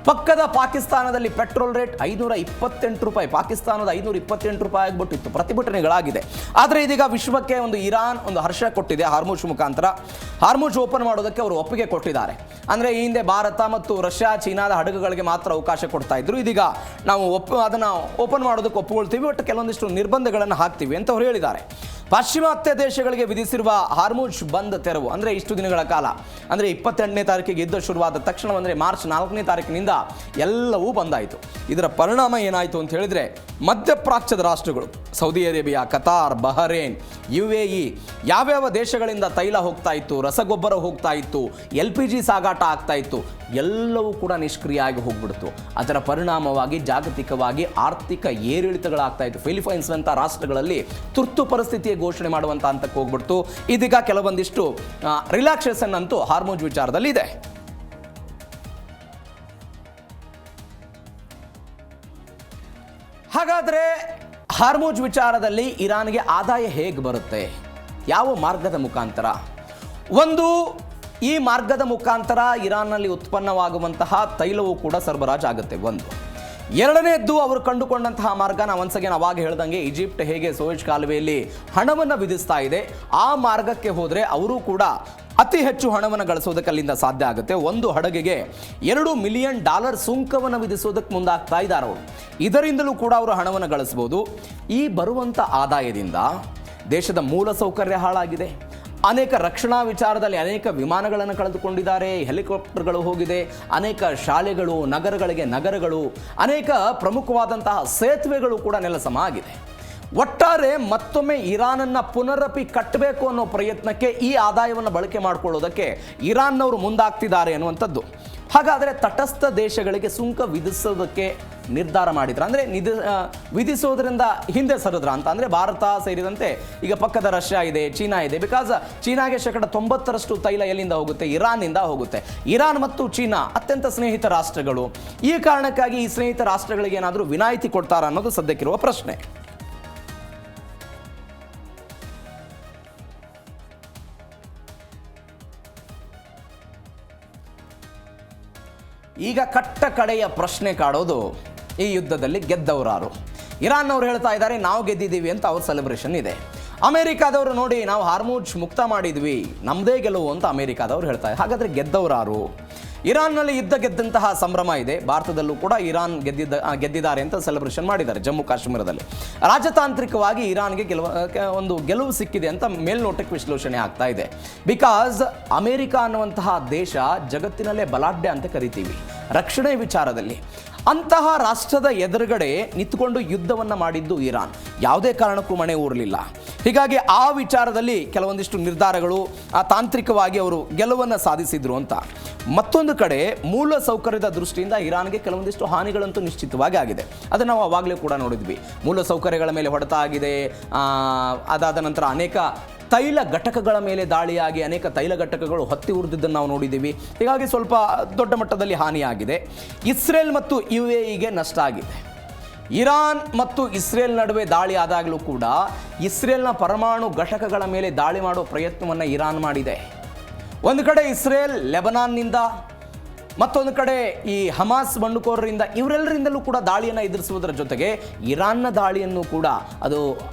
ಪಕ್ಕದ ಪಾಕಿಸ್ತಾನದಲ್ಲಿ ಪೆಟ್ರೋಲ್ ರೇಟ್ 528 ರೂಪಾಯಿ, ಪಾಕಿಸ್ತಾನದ 528 ರೂಪಾಯಿ ಆಗಿಬಿಟ್ಟಿತ್ತು. ಪ್ರತಿಭಟನೆಗಳಾಗಿದೆ. ಆದರೆ ಇದೀಗ ವಿಶ್ವಕ್ಕೆ ಒಂದು ಇರಾನ್ ಒಂದು ಹರ್ಷ ಕೊಟ್ಟಿದೆ. ಹಾರ್ಮುಜ್ ಮುಖಾಂತರ ಹಾರ್ಮುಜ್ ಓಪನ್ ಮಾಡೋದಕ್ಕೆ ಅವರು ಒಪ್ಪಿಗೆ ಕೊಟ್ಟಿದ್ದಾರೆ. ಅಂದರೆ ಈ ಹಿಂದೆ ಭಾರತ ಮತ್ತು ರಷ್ಯಾ, ಚೀನಾದ ಹಡಗುಗಳಿಗೆ ಮಾತ್ರ ಅವಕಾಶ ಕೊಡ್ತಾ ಇದ್ರು. ಇದೀಗ ನಾವು ಅದನ್ನು ಓಪನ್ ಮಾಡೋದಕ್ಕೆ ಒಪ್ಪಿಕೊಳ್ತೀವಿ, ಬಟ್ ಕೆಲವೊಂದಿಷ್ಟು ನಿರ್ಬಂಧಗಳನ್ನು ಹಾಕ್ತೀವಿ ಅಂತ ಅವರು ಹೇಳಿದ್ದಾರೆ. ಪಾಶ್ಚಿಮಾತ್ಯ ದೇಶಗಳಿಗೆ ವಿಧಿಸಿರುವ ಹಾರ್ಮುಜ್ ಬಂದ್ ತೆರವು ಅಂದರೆ ಇಷ್ಟು ದಿನಗಳ ಕಾಲ, ಅಂದರೆ 28ನೇ ತಾರೀಕಿಗೆ ಯುದ್ಧ ಶುರುವಾದ ತಕ್ಷಣ ಅಂದರೆ ಮಾರ್ಚ್ 4ನೇ ತಾರೀಕಿನಿಂದ ಎಲ್ಲವೂ ಬಂದಾಯಿತು. ಇದರ ಪರಿಣಾಮ ಏನಾಯಿತು ಅಂತ ಹೇಳಿದರೆ ಮಧ್ಯಪ್ರಾಚ್ಯದ ರಾಷ್ಟ್ರಗಳು Saudi Arabia, Qatar, Bahrain, UAE ಯಾವ್ಯಾವ ದೇಶಗಳಿಂದ ತೈಲ ಹೋಗ್ತಾ ಇತ್ತು, ರಸಗೊಬ್ಬರ ಹೋಗ್ತಾ ಇತ್ತು, LPG ಸಾಗಾಟ ಆಗ್ತಾ ಇತ್ತು, ಎಲ್ಲವೂ ಕೂಡ ನಿಷ್ಕ್ರಿಯ ಆಗಿ ಹೋಗ್ಬಿಡ್ತು. ಅದರ ಪರಿಣಾಮವಾಗಿ ಜಾಗತಿಕವಾಗಿ ಆರ್ಥಿಕ ಏರಿಳಿತಗಳಾಗ್ತಾ ಇತ್ತು. ಫಿಲಿಪೈನ್ಸ್ನಂಥ ರಾಷ್ಟ್ರಗಳಲ್ಲಿ ತುರ್ತು ಪರಿಸ್ಥಿತಿಯ ಘೋಷಣೆ ಮಾಡುವಂಥ ಹಂತಕ್ಕೆ ಹೋಗ್ಬಿಡ್ತು. ಇದೀಗ ಕೆಲವೊಂದಿಷ್ಟು ರಿಲ್ಯಾಕ್ಸೇಷನ್ ಅಂತೂ ಹಾರ್ಮುಜ್ ವಿಚಾರದಲ್ಲಿ ಇದೆ. ಹಾಗಾದರೆ ಹಾರ್ಮುಜ್ ವಿಚಾರದಲ್ಲಿ ಇರಾನ್ಗೆ ಆದಾಯ ಹೇಗೆ ಬರುತ್ತೆ? ಯಾವ ಮಾರ್ಗದ ಮುಖಾಂತರ? ಒಂದು, ಈ ಮಾರ್ಗದ ಮುಖಾಂತರ ಇರಾನ್ನಲ್ಲಿ ಉತ್ಪನ್ನವಾಗುವಂತಹ ತೈಲವೂ ಕೂಡ ಸರಬರಾಜು ಆಗುತ್ತೆ. ಒಂದು. ಎರಡನೇದ್ದು ಅವರು ಕಂಡುಕೊಂಡಂತಹ ಮಾರ್ಗ, ನಾವು ಒಂದ್ಸಗೇನು ಅವಾಗ ಹೇಳ್ದಂಗೆ ಈಜಿಪ್ಟ್ ಹೇಗೆ ಸೋಯಜ್ ಕಾಲುವೆಯಲ್ಲಿ ಹಣವನ್ನು ವಿಧಿಸ್ತಾ ಇದೆ, ಆ ಮಾರ್ಗಕ್ಕೆ ಹೋದರೆ ಅವರು ಕೂಡ ಅತಿ ಹೆಚ್ಚು ಹಣವನ್ನು ಗಳಿಸೋದಕ್ಕೆ ಅಲ್ಲಿಂದ ಸಾಧ್ಯ ಆಗುತ್ತೆ. ಒಂದು ಹಡಗಿಗೆ $2 ಮಿಲಿಯನ್ ಸುಂಕವನ್ನು ವಿಧಿಸೋದಕ್ಕೆ ಮುಂದಾಗ್ತಾ ಇದ್ದಾರೆ ಅವರು. ಇದರಿಂದಲೂ ಕೂಡ ಅವರು ಹಣವನ್ನು ಗಳಿಸ್ಬೋದು. ಈ ಬರುವಂಥ ಆದಾಯದಿಂದ ದೇಶದ ಮೂಲ ಸೌಕರ್ಯ ಹಾಳಾಗಿದೆ. ಅನೇಕ ರಕ್ಷಣಾ ವಿಚಾರದಲ್ಲಿ ಅನೇಕ ವಿಮಾನಗಳನ್ನು ಕಳೆದುಕೊಂಡಿದ್ದಾರೆ, ಹೆಲಿಕಾಪ್ಟರ್ಗಳು ಹೋಗಿದೆ, ಅನೇಕ ಶಾಲೆಗಳು, ನಗರಗಳು, ಅನೇಕ ಪ್ರಮುಖವಾದಂತಹ ಸೇತುವೆಗಳು ಕೂಡ ನೆಲಸಮ ಆಗಿದೆ. ಒಟ್ಟಾರೆ ಮತ್ತೊಮ್ಮೆ ಇರಾನನ್ನು ಪುನರಪಿ ಕಟ್ಟಬೇಕು ಅನ್ನೋ ಪ್ರಯತ್ನಕ್ಕೆ ಈ ಆದಾಯವನ್ನು ಬಳಕೆ ಮಾಡಿಕೊಳ್ಳೋದಕ್ಕೆ ಇರಾನ್ನವರು ಮುಂದಾಗ್ತಿದ್ದಾರೆ ಅನ್ನುವಂಥದ್ದು. ಹಾಗಾದರೆ ತಟಸ್ಥ ದೇಶಗಳಿಗೆ ಸುಂಕ ವಿಧಿಸೋದಕ್ಕೆ ನಿರ್ಧಾರ ಮಾಡಿದ್ರ, ಅಂದರೆ ವಿಧಿಸೋದ್ರಿಂದ ಹಿಂದೆ ಸರಿದ್ರ ಅಂತ. ಅಂದರೆ ಭಾರತ ಸೇರಿದಂತೆ ಈಗ ಪಕ್ಕದ ರಷ್ಯಾ ಇದೆ, ಚೀನಾ ಇದೆ. ಬಿಕಾಸ್ ಚೀನಾಗೆ 90% ತೈಲ ಎಲ್ಲಿಂದ ಹೋಗುತ್ತೆ? ಇರಾನ್ನಿಂದ ಹೋಗುತ್ತೆ. ಇರಾನ್ ಮತ್ತು ಚೀನಾ ಅತ್ಯಂತ ಸ್ನೇಹಿತ ರಾಷ್ಟ್ರಗಳು. ಈ ಕಾರಣಕ್ಕಾಗಿ ಈ ಸ್ನೇಹಿತ ರಾಷ್ಟ್ರಗಳಿಗೆ ಏನಾದರೂ ವಿನಾಯಿತಿ ಕೊಡ್ತಾರಾ ಅನ್ನೋದು ಸದ್ಯಕ್ಕಿರುವ ಪ್ರಶ್ನೆ. ಈಗ ಕಟ್ಟ ಕಡೆಯ ಪ್ರಶ್ನೆ ಕಾಡೋದು, ಈ ಯುದ್ಧದಲ್ಲಿ ಗೆದ್ದವರಾರು? ಇರಾನ್ನವ್ರು ಹೇಳ್ತಾ ಇದ್ದಾರೆ ನಾವು ಗೆದ್ದಿದ್ದೀವಿ ಅಂತ ಅವ್ರ ಸೆಲೆಬ್ರೇಷನ್ ಇದೆ. ಅಮೆರಿಕಾದವರು ನೋಡಿ ನಾವು ಹಾರ್ಮುಜ್ ಮುಕ್ತ ಮಾಡಿದ್ವಿ, ನಮ್ಮದೇ ಗೆಲುವು ಅಂತ ಅಮೆರಿಕಾದವ್ರು ಹೇಳ್ತಾರೆ. ಹಾಗಾದರೆ ಗೆದ್ದವರಾರು? ಇರಾನ್ನಲ್ಲಿ ಯುದ್ಧ ಗೆದ್ದಂತಹ ಸಂಭ್ರಮ ಇದೆ. ಭಾರತದಲ್ಲೂ ಕೂಡ ಇರಾನ್ ಗೆದ್ದಿದ್ದಾರೆ ಅಂತ ಸೆಲೆಬ್ರೇಷನ್ ಮಾಡಿದ್ದಾರೆ. ಜಮ್ಮು ಕಾಶ್ಮೀರದಲ್ಲಿ ರಾಜತಾಂತ್ರಿಕವಾಗಿ ಇರಾನ್ಗೆ ಒಂದು ಗೆಲುವು ಸಿಕ್ಕಿದೆ ಅಂತ ಮೇಲ್ನೋಟಕ್ಕೆ ವಿಶ್ಲೇಷಣೆ ಆಗ್ತಾ ಇದೆ. ಬಿಕಾಸ್ ಅಮೆರಿಕ ಅನ್ನುವಂತಹ ದೇಶ ಜಗತ್ತಿನಲ್ಲೇ ಬಲಾಢ್ಯ ಅಂತ ಕರಿತೀವಿ ರಕ್ಷಣೆ ವಿಚಾರದಲ್ಲಿ. ಅಂತಹ ರಾಷ್ಟ್ರದ ಎದುರುಗಡೆ ನಿಂತುಕೊಂಡು ಯುದ್ಧವನ್ನು ಮಾಡಿದ್ದು ಇರಾನ್. ಯಾವುದೇ ಕಾರಣಕ್ಕೂ ಮಣೆ ಊರಲಿಲ್ಲ. ಹೀಗಾಗಿ ಆ ವಿಚಾರದಲ್ಲಿ ಕೆಲವೊಂದಿಷ್ಟು ನಿರ್ಧಾರಗಳು ತಾಂತ್ರಿಕವಾಗಿ ಅವರು ಗೆಲುವನ್ನು ಸಾಧಿಸಿದ್ರು ಅಂತ. ಮತ್ತೊಂದು ಕಡೆ ಮೂಲ ಸೌಕರ್ಯದ ದೃಷ್ಟಿಯಿಂದ ಇರಾನ್ಗೆ ಕೆಲವೊಂದಿಷ್ಟು ಹಾನಿಗಳಂತೂ ನಿಶ್ಚಿತವಾಗಿ ಆಗಿದೆ. ಅದನ್ನು ನಾವು ಆವಾಗಲೇ ಕೂಡ ನೋಡಿದ್ವಿ. ಮೂಲ ಸೌಕರ್ಯಗಳ ಮೇಲೆ ಹೊಡೆತ ಆಗಿದೆ. ಅದಾದ ನಂತರ ಅನೇಕ ತೈಲ ಘಟಕಗಳ ಮೇಲೆ ದಾಳಿಯಾಗಿ ಅನೇಕ ತೈಲ ಘಟಕಗಳು ಹೊತ್ತಿ ಉರಿದಿದ್ದನ್ನು ನಾವು ನೋಡಿದ್ದೀವಿ. ಹೀಗಾಗಿ ಸ್ವಲ್ಪ ದೊಡ್ಡ ಮಟ್ಟದಲ್ಲಿ ಹಾನಿಯಾಗಿದೆ. ಇಸ್ರೇಲ್ ಮತ್ತು UAEಗೆ ನಷ್ಟ ಆಗಿದೆ. ಇರಾನ್ ಮತ್ತು ಇಸ್ರೇಲ್ ನಡುವೆ ದಾಳಿ ಆದಾಗಲೂ ಕೂಡ ಇಸ್ರೇಲ್ನ ಪರಮಾಣು ಘಟಕಗಳ ಮೇಲೆ ದಾಳಿ ಮಾಡೋ ಪ್ರಯತ್ನವನ್ನು ಇರಾನ್ ಮಾಡಿದೆ. ಒಂದು ಕಡೆ ಇಸ್ರೇಲ್ ಲೆಬನಾನ್ನಿಂದ, ಮತ್ತೊಂದು ಕಡೆ ಈ ಹಮಾಸ್ ಬಂಡುಕೋರರಿಂದ, ಇವರೆಲ್ಲರಿಂದಲೂ ಕೂಡ ದಾಳಿಯನ್ನು ಎದುರಿಸುವುದರ ಜೊತೆಗೆ ಇರಾನ್ನ ದಾಳಿಯನ್ನು ಕೂಡ ಅದು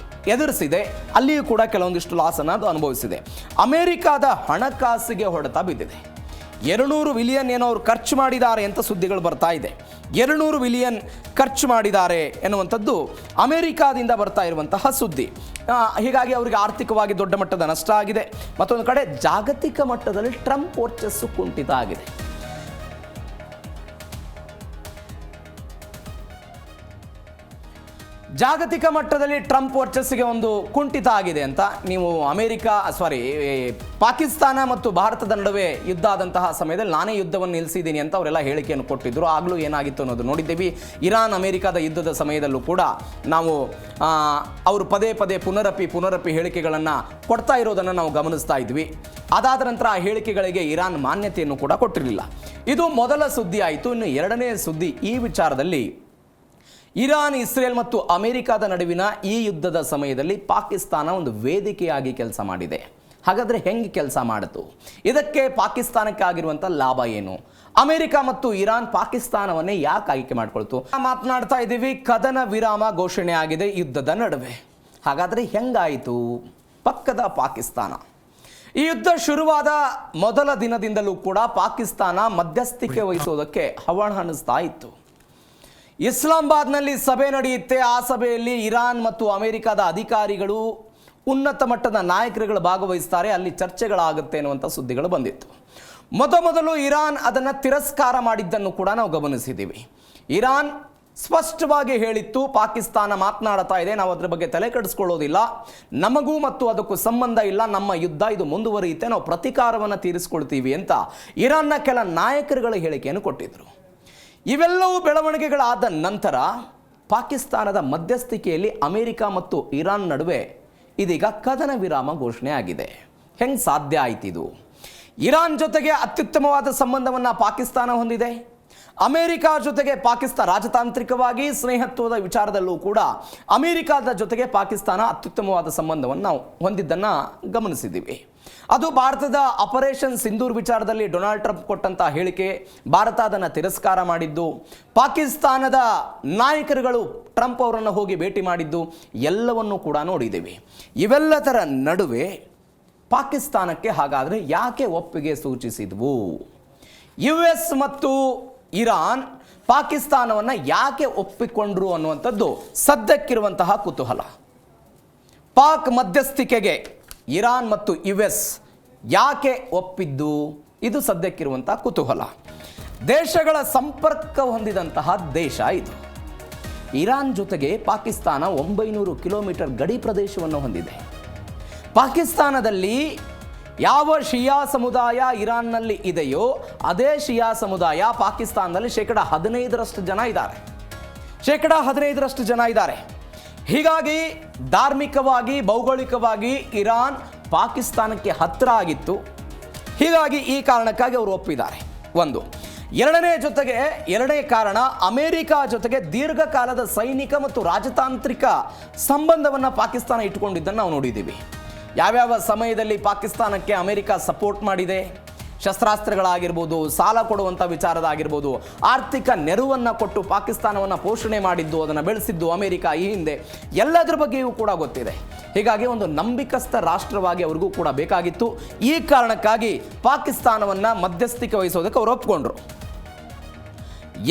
ಎದುರಿಸಿದೆ. ಅಲ್ಲಿಯೂ ಕೂಡ ಕೆಲವೊಂದಿಷ್ಟು ಲಾಸನ್ನು ಅದು ಅನುಭವಿಸಿದೆ. ಅಮೆರಿಕಾದ ಹಣಕಾಸಿಗೆ ಹೊಡೆತ ಬಿದ್ದಿದೆ. 200 ಬಿಲಿಯನ್ ಏನೋ ಅವರು ಖರ್ಚು ಮಾಡಿದ್ದಾರೆ ಅಂತ ಸುದ್ದಿಗಳು ಬರ್ತಾ ಇದೆ. 200 ಬಿಲಿಯನ್ ಖರ್ಚು ಮಾಡಿದ್ದಾರೆ ಎನ್ನುವಂಥದ್ದು ಅಮೆರಿಕಾದಿಂದ ಬರ್ತಾ ಇರುವಂತಹ ಸುದ್ದಿ. ಹೀಗಾಗಿ ಅವರಿಗೆ ಆರ್ಥಿಕವಾಗಿ ದೊಡ್ಡ ಮಟ್ಟದ ನಷ್ಟ ಆಗಿದೆ. ಮತ್ತೊಂದು ಕಡೆ ಜಾಗತಿಕ ಮಟ್ಟದಲ್ಲಿ ಟ್ರಂಪ್ ವರ್ಚಸ್ಸು ಕುಂಠಿತ ಆಗಿದೆ. ಜಾಗತಿಕ ಮಟ್ಟದಲ್ಲಿ ಟ್ರಂಪ್ ವರ್ಚಸ್ಸಿಗೆ ಒಂದು ಕುಂಠಿತ ಆಗಿದೆ ಅಂತ ನೀವು ಪಾಕಿಸ್ತಾನ ಮತ್ತು ಭಾರತದ ನಡುವೆ ಯುದ್ಧ ಆದಂತಹ ಸಮಯದಲ್ಲಿ ನಾನೇ ಯುದ್ಧವನ್ನು ನಿಲ್ಲಿಸಿದ್ದೀನಿ ಅಂತ ಅವರೆಲ್ಲ ಹೇಳಿಕೆಯನ್ನು ಕೊಟ್ಟಿದ್ದರು. ಆಗಲೂ ಏನಾಗಿತ್ತು ಅನ್ನೋದು ನೋಡಿದ್ದೀವಿ. ಇರಾನ್ ಅಮೆರಿಕದ ಯುದ್ಧದ ಸಮಯದಲ್ಲೂ ಕೂಡ ನಾವು ಅವರು ಪದೇ ಪದೇ ಪುನರಪಿ ಹೇಳಿಕೆಗಳನ್ನು ಕೊಡ್ತಾ ಇರೋದನ್ನು ನಾವು ಗಮನಿಸ್ತಾ ಇದ್ವಿ. ಅದಾದ ನಂತರ ಆ ಹೇಳಿಕೆಗಳಿಗೆ ಇರಾನ್ ಮಾನ್ಯತೆಯನ್ನು ಕೂಡ ಕೊಟ್ಟಿರಲಿಲ್ಲ. ಇದು ಮೊದಲ ಸುದ್ದಿ ಆಯಿತು. ಇನ್ನು ಎರಡನೇ ಸುದ್ದಿ ಈ ವಿಚಾರದಲ್ಲಿ, ಇರಾನ್, ಇಸ್ರೇಲ್ ಮತ್ತು ಅಮೆರಿಕದ ನಡುವಿನ ಈ ಯುದ್ಧದ ಸಮಯದಲ್ಲಿ ಪಾಕಿಸ್ತಾನ ಒಂದು ವೇದಿಕೆಯಾಗಿ ಕೆಲಸ ಮಾಡಿದೆ. ಹಾಗಾದರೆ ಹೆಂಗೆ ಕೆಲಸ ಮಾಡಿತು? ಇದಕ್ಕೆ ಪಾಕಿಸ್ತಾನಕ್ಕೆ ಆಗಿರುವಂಥ ಲಾಭ ಏನು? ಅಮೆರಿಕ ಮತ್ತು ಇರಾನ್ ಪಾಕಿಸ್ತಾನವನ್ನೇ ಯಾಕೆ ಆಯ್ಕೆ ಮಾಡಿಕೊಳ್ತು? ಮಾತನಾಡ್ತಾ ಇದ್ದೀವಿ. ಕದನ ವಿರಾಮ ಘೋಷಣೆ ಆಗಿದೆ ಯುದ್ಧದ ನಡುವೆ. ಹಾಗಾದರೆ ಹೆಂಗಾಯಿತು? ಪಕ್ಕದ ಪಾಕಿಸ್ತಾನ ಈ ಯುದ್ಧ ಶುರುವಾದ ಮೊದಲ ದಿನದಿಂದಲೂ ಕೂಡ ಪಾಕಿಸ್ತಾನ ಮಧ್ಯಸ್ಥಿಕೆ ವಹಿಸೋದಕ್ಕೆ ಹವಣಿಸ್ತಾ ಇತ್ತು. ಇಸ್ಲಾಮಾಬಾದ್ನಲ್ಲಿ ಸಭೆ ನಡೆಯುತ್ತೆ. ಆ ಸಭೆಯಲ್ಲಿ ಇರಾನ್ ಮತ್ತು ಅಮೆರಿಕದ ಅಧಿಕಾರಿಗಳು, ಉನ್ನತ ಮಟ್ಟದ ನಾಯಕರುಗಳು ಭಾಗವಹಿಸ್ತಾರೆ. ಅಲ್ಲಿ ಚರ್ಚೆಗಳಾಗುತ್ತೆ ಅನ್ನುವಂಥ ಸುದ್ದಿಗಳು ಬಂದಿತ್ತು. ಮೊದಲು ಇರಾನ್ ಅದನ್ನು ತಿರಸ್ಕಾರ ಮಾಡಿದ್ದನ್ನು ಕೂಡ ನಾವು ಗಮನಿಸಿದ್ದೀವಿ. ಇರಾನ್ ಸ್ಪಷ್ಟವಾಗಿ ಹೇಳಿತ್ತು, ಪಾಕಿಸ್ತಾನ ಮಾತನಾಡ್ತಾ ಇದೆ, ನಾವು ಅದರ ಬಗ್ಗೆ ತಲೆ ಕೆಡಿಸ್ಕೊಳ್ಳೋದಿಲ್ಲ, ನಮಗೂ ಮತ್ತು ಅದಕ್ಕೂ ಸಂಬಂಧ ಇಲ್ಲ, ನಮ್ಮ ಯುದ್ಧ ಇದು ಮುಂದುವರಿಯುತ್ತೆ, ನಾವು ಪ್ರತೀಕಾರವನ್ನು ತೀರಿಸ್ಕೊಳ್ತೀವಿ ಅಂತ ಇರಾನ್ನ ಕೆಲ ನಾಯಕರುಗಳ ಹೇಳಿಕೆಯನ್ನು ಕೊಟ್ಟಿದ್ರು. ಇವೆಲ್ಲವೂ ಬೆಳವಣಿಗೆಗಳಾದ ನಂತರ ಪಾಕಿಸ್ತಾನದ ಮಧ್ಯಸ್ಥಿಕೆಯಲ್ಲಿ ಅಮೆರಿಕ ಮತ್ತು ಇರಾನ್ ನಡುವೆ ಇದೀಗ ಕದನ ವಿರಾಮ ಘೋಷಣೆ ಆಗಿದೆ. ಹೆಂಗೆ ಸಾಧ್ಯ ಆಯ್ತಿದು? ಇರಾನ್ ಜೊತೆಗೆ ಅತ್ಯುತ್ತಮವಾದ ಸಂಬಂಧವನ್ನು ಪಾಕಿಸ್ತಾನ ಹೊಂದಿದೆ. ಅಮೆರಿಕ ಜೊತೆಗೆ ಪಾಕಿಸ್ತಾನ ರಾಜತಾಂತ್ರಿಕವಾಗಿ ಸ್ನೇಹತ್ವದ ವಿಚಾರದಲ್ಲೂ ಕೂಡ ಅಮೆರಿಕದ ಜೊತೆಗೆ ಪಾಕಿಸ್ತಾನ ಅತ್ಯುತ್ತಮವಾದ ಸಂಬಂಧವನ್ನು ನಾವು ಹೊಂದಿದ್ದನ್ನು ಗಮನಿಸಿದ್ದೀವಿ. ಅದು ಭಾರತದ ಆಪರೇಷನ್ ಸಿಂಧೂರ್ ವಿಚಾರದಲ್ಲಿ ಡೊನಾಲ್ಡ್ ಟ್ರಂಪ್ ಕೊಟ್ಟಂತಹ ಹೇಳಿಕೆ, ಭಾರತ ಅದನ್ನು ತಿರಸ್ಕಾರ ಮಾಡಿದ್ದು, ಪಾಕಿಸ್ತಾನದ ನಾಯಕರುಗಳು ಟ್ರಂಪ್ ಅವರನ್ನು ಹೋಗಿ ಭೇಟಿ ಮಾಡಿದ್ದು ಎಲ್ಲವನ್ನೂ ಕೂಡ ನೋಡಿದ್ದೀವಿ. ಇವೆಲ್ಲದರ ನಡುವೆ ಪಾಕಿಸ್ತಾನಕ್ಕೆ ಹಾಗಾದರೆ ಯಾಕೆ ಒಪ್ಪಿಗೆ ಸೂಚಿಸಿದ್ವು? US ಮತ್ತು ಇರಾನ್ ಪಾಕಿಸ್ತಾನವನ್ನು ಯಾಕೆ ಒಪ್ಪಿಕೊಂಡ್ರು ಅನ್ನುವಂಥದ್ದು ಸದ್ಯಕ್ಕಿರುವಂತಹ ಕುತೂಹಲ. ಪಾಕ್ ಮಧ್ಯಸ್ಥಿಕೆಗೆ ಇರಾನ್ ಮತ್ತು US ಯಾಕೆ ಒಪ್ಪಿದ್ದು? ಇದು ಸದ್ಯಕ್ಕಿರುವಂತಹ ಕುತೂಹಲ. ದೇಶಗಳ ಸಂಪರ್ಕ ಹೊಂದಿದಂತಹ ದೇಶ ಇದು. ಇರಾನ್ ಜೊತೆಗೆ ಪಾಕಿಸ್ತಾನ 900 ಕಿಲೋಮೀಟರ್ ಗಡಿ ಪ್ರದೇಶವನ್ನು ಹೊಂದಿದೆ. ಪಾಕಿಸ್ತಾನದಲ್ಲಿ ಯಾವ ಶಿಯಾ ಸಮುದಾಯ ಇರಾನ್ನಲ್ಲಿ ಇದೆಯೋ ಅದೇ ಶಿಯಾ ಸಮುದಾಯ ಪಾಕಿಸ್ತಾನದಲ್ಲಿ 15% ಜನ ಇದ್ದಾರೆ. 15% ಜನ ಇದ್ದಾರೆ. ಹೀಗಾಗಿ ಧಾರ್ಮಿಕವಾಗಿ, ಭೌಗೋಳಿಕವಾಗಿ ಇರಾನ್ ಪಾಕಿಸ್ತಾನಕ್ಕೆ ಹತ್ತಿರ ಆಗಿತ್ತು. ಹೀಗಾಗಿ ಈ ಕಾರಣಕ್ಕಾಗಿ ಅವರು ಒಪ್ಪಿದ್ದಾರೆ. ಒಂದು. ಎರಡನೇ ಕಾರಣ, ಅಮೆರಿಕ ಜೊತೆಗೆ ದೀರ್ಘಕಾಲದ ಸೈನಿಕ ಮತ್ತು ರಾಜತಾಂತ್ರಿಕ ಸಂಬಂಧವನ್ನು ಪಾಕಿಸ್ತಾನ ಇಟ್ಟುಕೊಂಡಿದ್ದನ್ನು ನಾವು ನೋಡಿದ್ದೀವಿ. ಯಾವ್ಯಾವ ಸಮಯದಲ್ಲಿ ಪಾಕಿಸ್ತಾನಕ್ಕೆ ಅಮೆರಿಕ ಸಪೋರ್ಟ್ ಮಾಡಿದೆ, ಶಸ್ತ್ರಾಸ್ತ್ರಗಳಾಗಿರ್ಬೋದು, ಸಾಲ ಕೊಡುವಂಥ ವಿಚಾರದಾಗಿರ್ಬೋದು, ಆರ್ಥಿಕ ನೆರವನ್ನು ಕೊಟ್ಟು ಪಾಕಿಸ್ತಾನವನ್ನು ಪೋಷಣೆ ಮಾಡಿದ್ದು, ಅದನ್ನು ಬೆಳೆಸಿದ್ದು ಅಮೆರಿಕ ಈ ಹಿಂದೆ, ಎಲ್ಲದರ ಬಗ್ಗೆಯೂ ಕೂಡ ಗೊತ್ತಿದೆ. ಹೀಗಾಗಿ ಒಂದು ನಂಬಿಕಸ್ಥ ರಾಷ್ಟ್ರವಾಗಿ ಅವ್ರಿಗೂ ಕೂಡ ಬೇಕಾಗಿತ್ತು. ಈ ಕಾರಣಕ್ಕಾಗಿ ಪಾಕಿಸ್ತಾನವನ್ನು ಮಧ್ಯಸ್ಥಿಕೆ ವಹಿಸೋದಕ್ಕೆ ಅವರು ಒಪ್ಕೊಂಡ್ರು.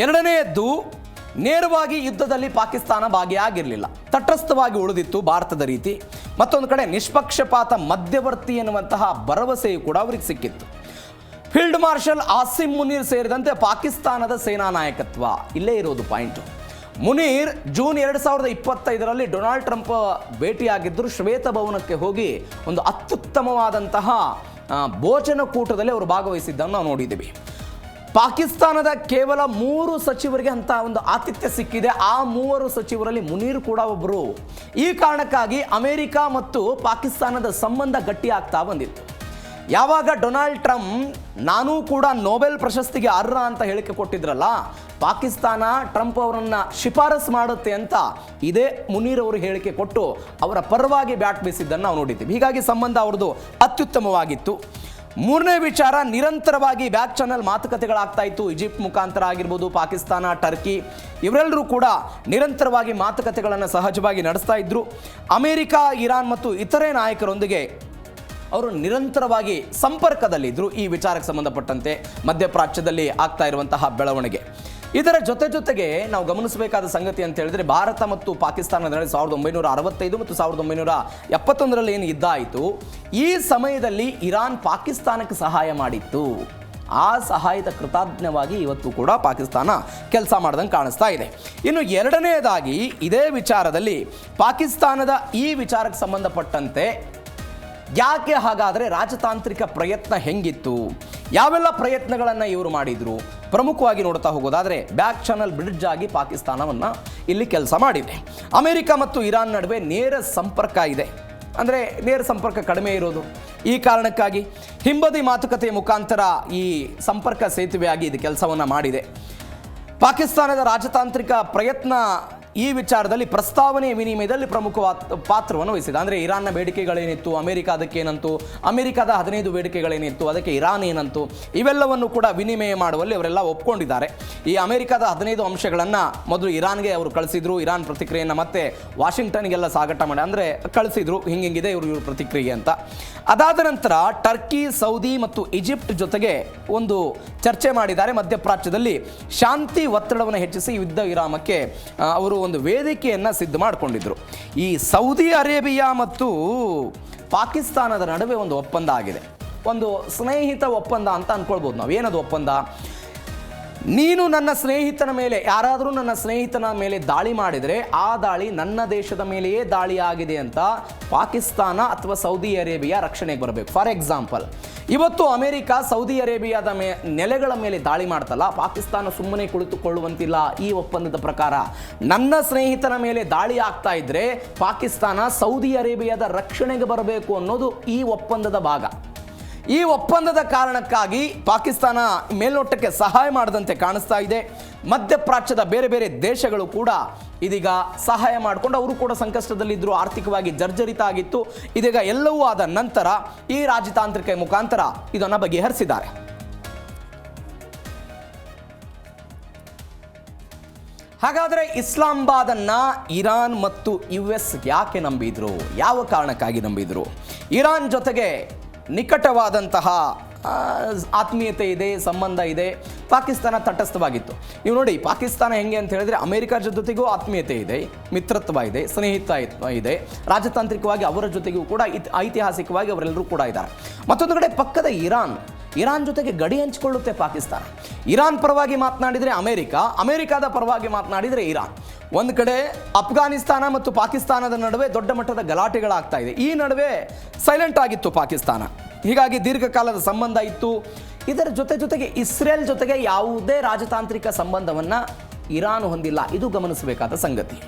ಎರಡನೆಯದ್ದು, ನೇರವಾಗಿ ಯುದ್ಧದಲ್ಲಿ ಪಾಕಿಸ್ತಾನ ಭಾಗಿಯಾಗಿರಲಿಲ್ಲ, ತಟಸ್ಥವಾಗಿ ಉಳಿದಿತ್ತು ಭಾರತದ ರೀತಿ. ಮತ್ತೊಂದು ಕಡೆ ನಿಷ್ಪಕ್ಷಪಾತ ಮಧ್ಯವರ್ತಿ ಎನ್ನುವಂತಹ ಭರವಸೆಯು ಕೂಡ ಅವರಿಗೆ ಸಿಕ್ಕಿತ್ತು. ಫೀಲ್ಡ್ ಮಾರ್ಷಲ್ ಆಸಿಮ್ ಮುನೀರ್ ಸೇರಿದಂತೆ ಪಾಕಿಸ್ತಾನದ ಸೇನಾ ನಾಯಕತ್ವ ಇಲ್ಲೇ ಇರೋದು ಪಾಯಿಂಟು. ಮುನೀರ್ ಜೂನ್ 2025ರಲ್ಲಿ ಡೊನಾಲ್ಡ್ ಟ್ರಂಪ್ ಭೇಟಿಯಾಗಿದ್ದರು. ಶ್ವೇತಭವನಕ್ಕೆ ಹೋಗಿ ಒಂದು ಅತ್ಯುತ್ತಮವಾದಂತಹ ಭೋಜನಕೂಟದಲ್ಲಿ ಅವರು ಭಾಗವಹಿಸಿದ್ದನ್ನು ನಾವು ನೋಡಿದ್ದೀವಿ. ಪಾಕಿಸ್ತಾನದ ಕೇವಲ 3 ಸಚಿವರಿಗೆ ಅಂತ ಒಂದು ಆತಿಥ್ಯ ಸಿಕ್ಕಿದೆ. ಆ 3 ಸಚಿವರಲ್ಲಿ ಮುನೀರ್ ಕೂಡ ಒಬ್ಬರು. ಈ ಕಾರಣಕ್ಕಾಗಿ ಅಮೆರಿಕ ಮತ್ತು ಪಾಕಿಸ್ತಾನದ ಸಂಬಂಧ ಗಟ್ಟಿಯಾಗ್ತಾ ಬಂದಿತ್ತು. ಯಾವಾಗ ಡೊನಾಲ್ಡ್ ಟ್ರಂಪ್ ನಾನೂ ಕೂಡ ನೊಬೆಲ್ ಪ್ರಶಸ್ತಿಗೆ ಅರ್ಹ ಅಂತ ಹೇಳಿಕೆ ಕೊಟ್ಟಿದ್ರಲ್ಲ, ಪಾಕಿಸ್ತಾನ ಟ್ರಂಪ್ ಅವರನ್ನು ಶಿಫಾರಸು ಮಾಡುತ್ತೆ ಅಂತ ಇದೇ ಮುನೀರ್ ಅವರು ಹೇಳಿಕೆ ಕೊಟ್ಟು ಅವರ ಪರವಾಗಿ ಬ್ಯಾಟ್ ಬೀಸಿದ್ದನ್ನು ನಾವು ನೋಡಿದ್ದೀವಿ. ಹೀಗಾಗಿ ಸಂಬಂಧ ಅವ್ರದ್ದು ಅತ್ಯುತ್ತಮವಾಗಿತ್ತು. ಮೂರನೇ ವಿಚಾರ, ನಿರಂತರವಾಗಿ ಬ್ಯಾಕ್ ಚಾನಲ್ ಮಾತುಕತೆಗಳಾಗ್ತಾ ಇತ್ತು. ಈಜಿಪ್ಟ್ ಮುಖಾಂತರ ಆಗಿರ್ಬೋದು, ಪಾಕಿಸ್ತಾನ, ಟರ್ಕಿ ಇವರೆಲ್ಲರೂ ಕೂಡ ನಿರಂತರವಾಗಿ ಮಾತುಕತೆಗಳನ್ನು ಸಹಜವಾಗಿ ನಡೆಸ್ತಾ ಇದ್ರು. ಅಮೆರಿಕ, ಇರಾನ್ ಮತ್ತು ಇತರೆ ನಾಯಕರೊಂದಿಗೆ ಅವರು ನಿರಂತರವಾಗಿ ಸಂಪರ್ಕದಲ್ಲಿದ್ದರು ಈ ವಿಚಾರಕ್ಕೆ ಸಂಬಂಧಪಟ್ಟಂತೆ ಮಧ್ಯಪ್ರಾಚ್ಯದಲ್ಲಿ ಆಗ್ತಾ ಇರುವಂತಹ ಬೆಳವಣಿಗೆ. ಇದರ ಜೊತೆಗೆ ನಾವು ಗಮನಿಸಬೇಕಾದ ಸಂಗತಿ ಅಂತ ಹೇಳಿದ್ರೆ, ಭಾರತ ಮತ್ತು ಪಾಕಿಸ್ತಾನದ ನಡುವೆ 1965 ಮತ್ತು 1971ರಲ್ಲಿ ಏನು ಯುದ್ಧ ಆಯಿತು, ಈ ಸಮಯದಲ್ಲಿ ಇರಾನ್ ಪಾಕಿಸ್ತಾನಕ್ಕೆ ಸಹಾಯ ಮಾಡಿತ್ತು. ಆ ಸಹಾಯದ ಕೃತಜ್ಞವಾಗಿ ಇವತ್ತು ಕೂಡ ಪಾಕಿಸ್ತಾನ ಕೆಲಸ ಮಾಡ್ದಂಗೆ ಕಾಣಿಸ್ತಾ ಇದೆ. ಇನ್ನು ಎರಡನೆಯದಾಗಿ, ಇದೇ ವಿಚಾರದಲ್ಲಿ ಪಾಕಿಸ್ತಾನದ ಈ ವಿಚಾರಕ್ಕೆ ಸಂಬಂಧಪಟ್ಟಂತೆ ಯಾಕೆ ಹಾಗಾದರೆ ರಾಜತಾಂತ್ರಿಕ ಪ್ರಯತ್ನ ಹೆಂಗಿತ್ತು, ಯಾವೆಲ್ಲ ಪ್ರಯತ್ನಗಳನ್ನು ಇವರು ಮಾಡಿದರು, ಪ್ರಮುಖವಾಗಿ ನೋಡ್ತಾ ಹೋಗೋದಾದರೆ ಬ್ಯಾಕ್ ಚಾನಲ್ ಬ್ರಿಡ್ಜ್ ಆಗಿ ಪಾಕಿಸ್ತಾನವನ್ನು ಇಲ್ಲಿ ಕೆಲಸ ಮಾಡಿದೆ. ಅಮೆರಿಕ ಮತ್ತು ಇರಾನ್ ನಡುವೆ ನೇರ ಸಂಪರ್ಕ ಇದೆ, ಅಂದರೆ ನೇರ ಸಂಪರ್ಕ ಕಡಿಮೆ ಇರೋದು. ಈ ಕಾರಣಕ್ಕಾಗಿ ಹಿಂಬದಿ ಮಾತುಕತೆಯ ಮುಖಾಂತರ ಈ ಸಂಪರ್ಕ ಸೇತುವೆಯಾಗಿ ಇದು ಕೆಲಸವನ್ನು ಮಾಡಿದೆ. ಪಾಕಿಸ್ತಾನದ ರಾಜತಾಂತ್ರಿಕ ಪ್ರಯತ್ನ ಈ ವಿಚಾರದಲ್ಲಿ ಪ್ರಸ್ತಾವನೆ ವಿನಿಮಯದಲ್ಲಿ ಪ್ರಮುಖವಾದ ಪಾತ್ರವನ್ನು ವಹಿಸಿದೆ. ಅಂದರೆ ಇರಾನ್ನ ಬೇಡಿಕೆಗಳೇನಿತ್ತು, ಅಮೆರಿಕ ಅದಕ್ಕೇನಂತು, ಅಮೆರಿಕದ 15 ಬೇಡಿಕೆಗಳೇನಿತ್ತು, ಅದಕ್ಕೆ ಇರಾನ್ ಏನಂತು, ಇವೆಲ್ಲವನ್ನು ಕೂಡ ವಿನಿಮಯ ಮಾಡುವಲ್ಲಿ ಅವರೆಲ್ಲ ಒಪ್ಕೊಂಡಿದ್ದಾರೆ. ಈ ಅಮೆರಿಕದ 15 ಅಂಶಗಳನ್ನು ಮೊದಲು ಇರಾನ್ಗೆ ಅವರು ಕಳಿಸಿದ್ರು. ಇರಾನ್ ಪ್ರತಿಕ್ರಿಯೆಯನ್ನು ಮತ್ತೆ ವಾಷಿಂಗ್ಟನ್ಗೆಲ್ಲ ಸಾಗಾಟ ಮಾಡಿ, ಅಂದರೆ ಕಳಿಸಿದ್ರು, ಹಿಂಗಿದೆ ಇವ್ರ ಪ್ರತಿಕ್ರಿಯೆ ಅಂತ. ಅದಾದ ನಂತರ ಟರ್ಕಿ, ಸೌದಿ ಮತ್ತು ಈಜಿಪ್ಟ್ ಜೊತೆಗೆ ಒಂದು ಚರ್ಚೆ ಮಾಡಿದ್ದಾರೆ. ಮಧ್ಯಪ್ರಾಚ್ಯದಲ್ಲಿ ಶಾಂತಿ ಒತ್ತಡವನ್ನು ಹೆಚ್ಚಿಸಿ ಯುದ್ಧ ವಿರಾಮಕ್ಕೆ ಅವರು ಒಂದು ವೇದಿಕೆಯನ್ನು ಸಿದ್ಧ ಮಾಡಿಕೊಂಡಿದ್ರು. ಈ ಸೌದಿ ಅರೇಬಿಯಾ ಮತ್ತು ಪಾಕಿಸ್ತಾನದ ನಡುವೆ ಒಂದು ಒಪ್ಪಂದ ಆಗಿದೆ, ಒಂದು ಸ್ನೇಹಿತ ಒಪ್ಪಂದ ಅಂತ ಅಂದ್ಕೊಳ್ಬೋದು ನಾವು. ಏನದು ಒಪ್ಪಂದ? ನೀನು ನನ್ನ ಸ್ನೇಹಿತನ ಮೇಲೆ, ಯಾರಾದರೂ ನನ್ನ ಸ್ನೇಹಿತನ ಮೇಲೆ ದಾಳಿ ಮಾಡಿದರೆ ಆ ದಾಳಿ ನನ್ನ ದೇಶದ ಮೇಲೆಯೇ ದಾಳಿ ಆಗಿದೆ ಅಂತ ಪಾಕಿಸ್ತಾನ ಅಥವಾ ಸೌದಿ ಅರೇಬಿಯಾ ರಕ್ಷಣೆಗೆ ಬರಬೇಕು. ಫಾರ್ ಎಕ್ಸಾಂಪಲ್, ಇವತ್ತು ಅಮೆರಿಕ ಸೌದಿ ಅರೇಬಿಯಾದ ನೆಲೆಗಳ ಮೇಲೆ ದಾಳಿ ಮಾಡ್ತಲ್ಲ, ಪಾಕಿಸ್ತಾನ ಸುಮ್ಮನೆ ಕುಳಿತುಕೊಳ್ಳುವಂತಿಲ್ಲ. ಈ ಒಪ್ಪಂದದ ಪ್ರಕಾರ ನನ್ನ ಸ್ನೇಹಿತನ ಮೇಲೆ ದಾಳಿ ಆಗ್ತಾ ಇದ್ರೆ ಪಾಕಿಸ್ತಾನ ಸೌದಿ ಅರೇಬಿಯಾದ ರಕ್ಷಣೆಗೆ ಬರಬೇಕು ಅನ್ನೋದು ಈ ಒಪ್ಪಂದದ ಭಾಗ. ಈ ಒಪ್ಪಂದದ ಕಾರಣಕ್ಕಾಗಿ ಪಾಕಿಸ್ತಾನ ಮೇಲ್ನೋಟಕ್ಕೆ ಸಹಾಯ ಮಾಡದಂತೆ ಕಾಣಿಸ್ತಾ ಇದೆ. ಮಧ್ಯಪ್ರಾಚ್ಯದ ಬೇರೆ ಬೇರೆ ದೇಶಗಳು ಕೂಡ ಇದೀಗ ಸಹಾಯ ಮಾಡಿಕೊಂಡು ಅವರು ಕೂಡ ಸಂಕಷ್ಟದಲ್ಲಿದ್ದರು, ಆರ್ಥಿಕವಾಗಿ ಜರ್ಜರಿತ ಆಗಿತ್ತು. ಇದೀಗ ಎಲ್ಲವೂ ಆದ ನಂತರ ಈ ರಾಜತಾಂತ್ರಿಕ ಮುಖಾಂತರ ಇದನ್ನು ಬಗೆಹರಿಸಿದ್ದಾರೆ. ಹಾಗಾದರೆ ಇಸ್ಲಾಮಾಬಾದನ್ನು ಇರಾನ್ ಮತ್ತು US ಯಾಕೆ ನಂಬಿದ್ರು? ಯಾವ ಕಾರಣಕ್ಕಾಗಿ ನಂಬಿದ್ರು? ಇರಾನ್ ಜೊತೆಗೆ ನಿಕಟವಾದಂತಹ ಆತ್ಮೀಯತೆ ಇದೆ, ಸಂಬಂಧ ಇದೆ. ಪಾಕಿಸ್ತಾನ ತಟಸ್ಥವಾಗಿತ್ತು. ನೀವು ನೋಡಿ, ಪಾಕಿಸ್ತಾನ ಹೆಂಗೆ ಅಂತ ಹೇಳಿದ್ರೆ ಅಮೆರಿಕ ಜೊತೆಗೂ ಆತ್ಮೀಯತೆ ಇದೆ, ಮಿತ್ರತ್ವ ಇದೆ, ಸ್ನೇಹಿತ ಇದೆ. ರಾಜತಾಂತ್ರಿಕವಾಗಿ ಅವರ ಜೊತೆಗೂ ಕೂಡ ಐತಿಹಾಸಿಕವಾಗಿ ಅವರೆಲ್ಲರೂ ಕೂಡ ಇದ್ದಾರೆ. ಮತ್ತೊಂದು ಕಡೆ ಪಕ್ಕದ ಇರಾನ್ ಜೊತೆಗೆ ಗಡಿ ಹಂಚಿಕೊಳ್ಳುತ್ತೆ ಪಾಕಿಸ್ತಾನ. ಇರಾನ್ ಪರವಾಗಿ ಮಾತನಾಡಿದರೆ ಅಮೆರಿಕಾದ ಪರವಾಗಿ ಮಾತನಾಡಿದರೆ ಇರಾನ್. ಒಂದು ಕಡೆ ಅಫ್ಘಾನಿಸ್ತಾನ ಮತ್ತು ಪಾಕಿಸ್ತಾನದ ನಡುವೆ ದೊಡ್ಡ ಮಟ್ಟದ ಗಲಾಟೆಗಳಾಗ್ತಾ ಇದೆ. ಈ ನಡುವೆ ಸೈಲೆಂಟ್ ಆಗಿತ್ತು ಪಾಕಿಸ್ತಾನ. ಹೀಗಾಗಿ ದೀರ್ಘಕಾಲದ ಸಂಬಂಧ ಇತ್ತು. ಇದರ ಜೊತೆಗೆ ಇಸ್ರೇಲ್ ಜೊತೆಗೆ ಯಾವುದೇ ರಾಜತಾಂತ್ರಿಕ ಸಂಬಂಧವನ್ನು ಇರಾನ್ ಹೊಂದಿಲ್ಲ. ಇದು ಗಮನಿಸಬೇಕಾದ ಸಂಗತಿ.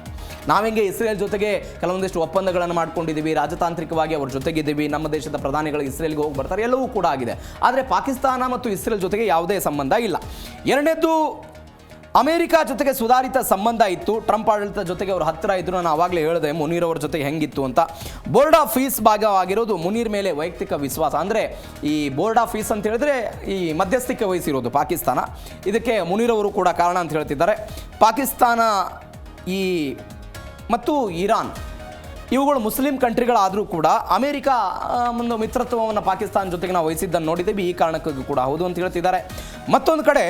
ನಾವೆಂಗೆ ಇಸ್ರೇಲ್ ಜೊತೆಗೆ ಕೆಲವೊಂದಿಷ್ಟು ಒಪ್ಪಂದಗಳನ್ನು ಮಾಡ್ಕೊಂಡಿದ್ದೀವಿ, ರಾಜತಾಂತ್ರಿಕವಾಗಿ ಅವ್ರ ಜೊತೆಗಿದ್ದೀವಿ, ನಮ್ಮ ದೇಶದ ಪ್ರಧಾನಿಗಳು ಇಸ್ರೇಲ್ಗೆ ಹೋಗಿ ಬರ್ತಾರೆ, ಎಲ್ಲವೂ ಕೂಡ ಆಗಿದೆ. ಆದರೆ ಪಾಕಿಸ್ತಾನ ಮತ್ತು ಇಸ್ರೇಲ್ ಜೊತೆಗೆ ಯಾವುದೇ ಸಂಬಂಧ ಇಲ್ಲ. ಎರಡನೇದು, ಅಮೆರಿಕ ಜೊತೆಗೆ ಸುಧಾರಿತ ಸಂಬಂಧ ಇತ್ತು. ಟ್ರಂಪ್ ಆಡಳಿತದ ಜೊತೆಗೆ ಅವರು ಹತ್ತಿರ ಇದ್ರು. ನಾನು ಆವಾಗಲೇ ಹೇಳಿದೆ ಮುನೀರ್ ಅವ್ರ ಜೊತೆಗೆ ಹೆಂಗಿತ್ತು ಅಂತ. ಬೋರ್ಡ್ ಆಫ್ ಪೀಸ್ ಭಾಗವಾಗಿರೋದು ಮುನೀರ್ ಮೇಲೆ ವೈಯಕ್ತಿಕ ವಿಶ್ವಾಸ. ಅಂದರೆ ಈ ಬೋರ್ಡ್ ಆಫ್ ಪೀಸ್ ಅಂತ ಹೇಳಿದ್ರೆ ಈ ಮಧ್ಯಸ್ಥಿಕೆ ವಹಿಸಿರೋದು ಪಾಕಿಸ್ತಾನ. ಇದಕ್ಕೆ ಮುನೀರ್ ಅವರು ಕೂಡ ಕಾರಣ ಅಂತ ಹೇಳ್ತಿದ್ದಾರೆ. ಪಾಕಿಸ್ತಾನ ಮತ್ತು ಇರಾನ್ ಇವುಗಳು ಮುಸ್ಲಿಂ ಕಂಟ್ರಿಗಳಾದರೂ ಕೂಡ ಅಮೆರಿಕ ಒಂದು ಮಿತ್ರತ್ವವನ್ನು ಪಾಕಿಸ್ತಾನ ಜೊತೆಗೆ ನಾವು ವಹಿಸಿದ್ದನ್ನು ನೋಡಿದ್ದೀವಿ. ಈ ಕಾರಣಕ್ಕೂ ಕೂಡ ಹೌದು ಅಂತ ಹೇಳ್ತಿದ್ದಾರೆ. ಮತ್ತೊಂದು ಕಡೆ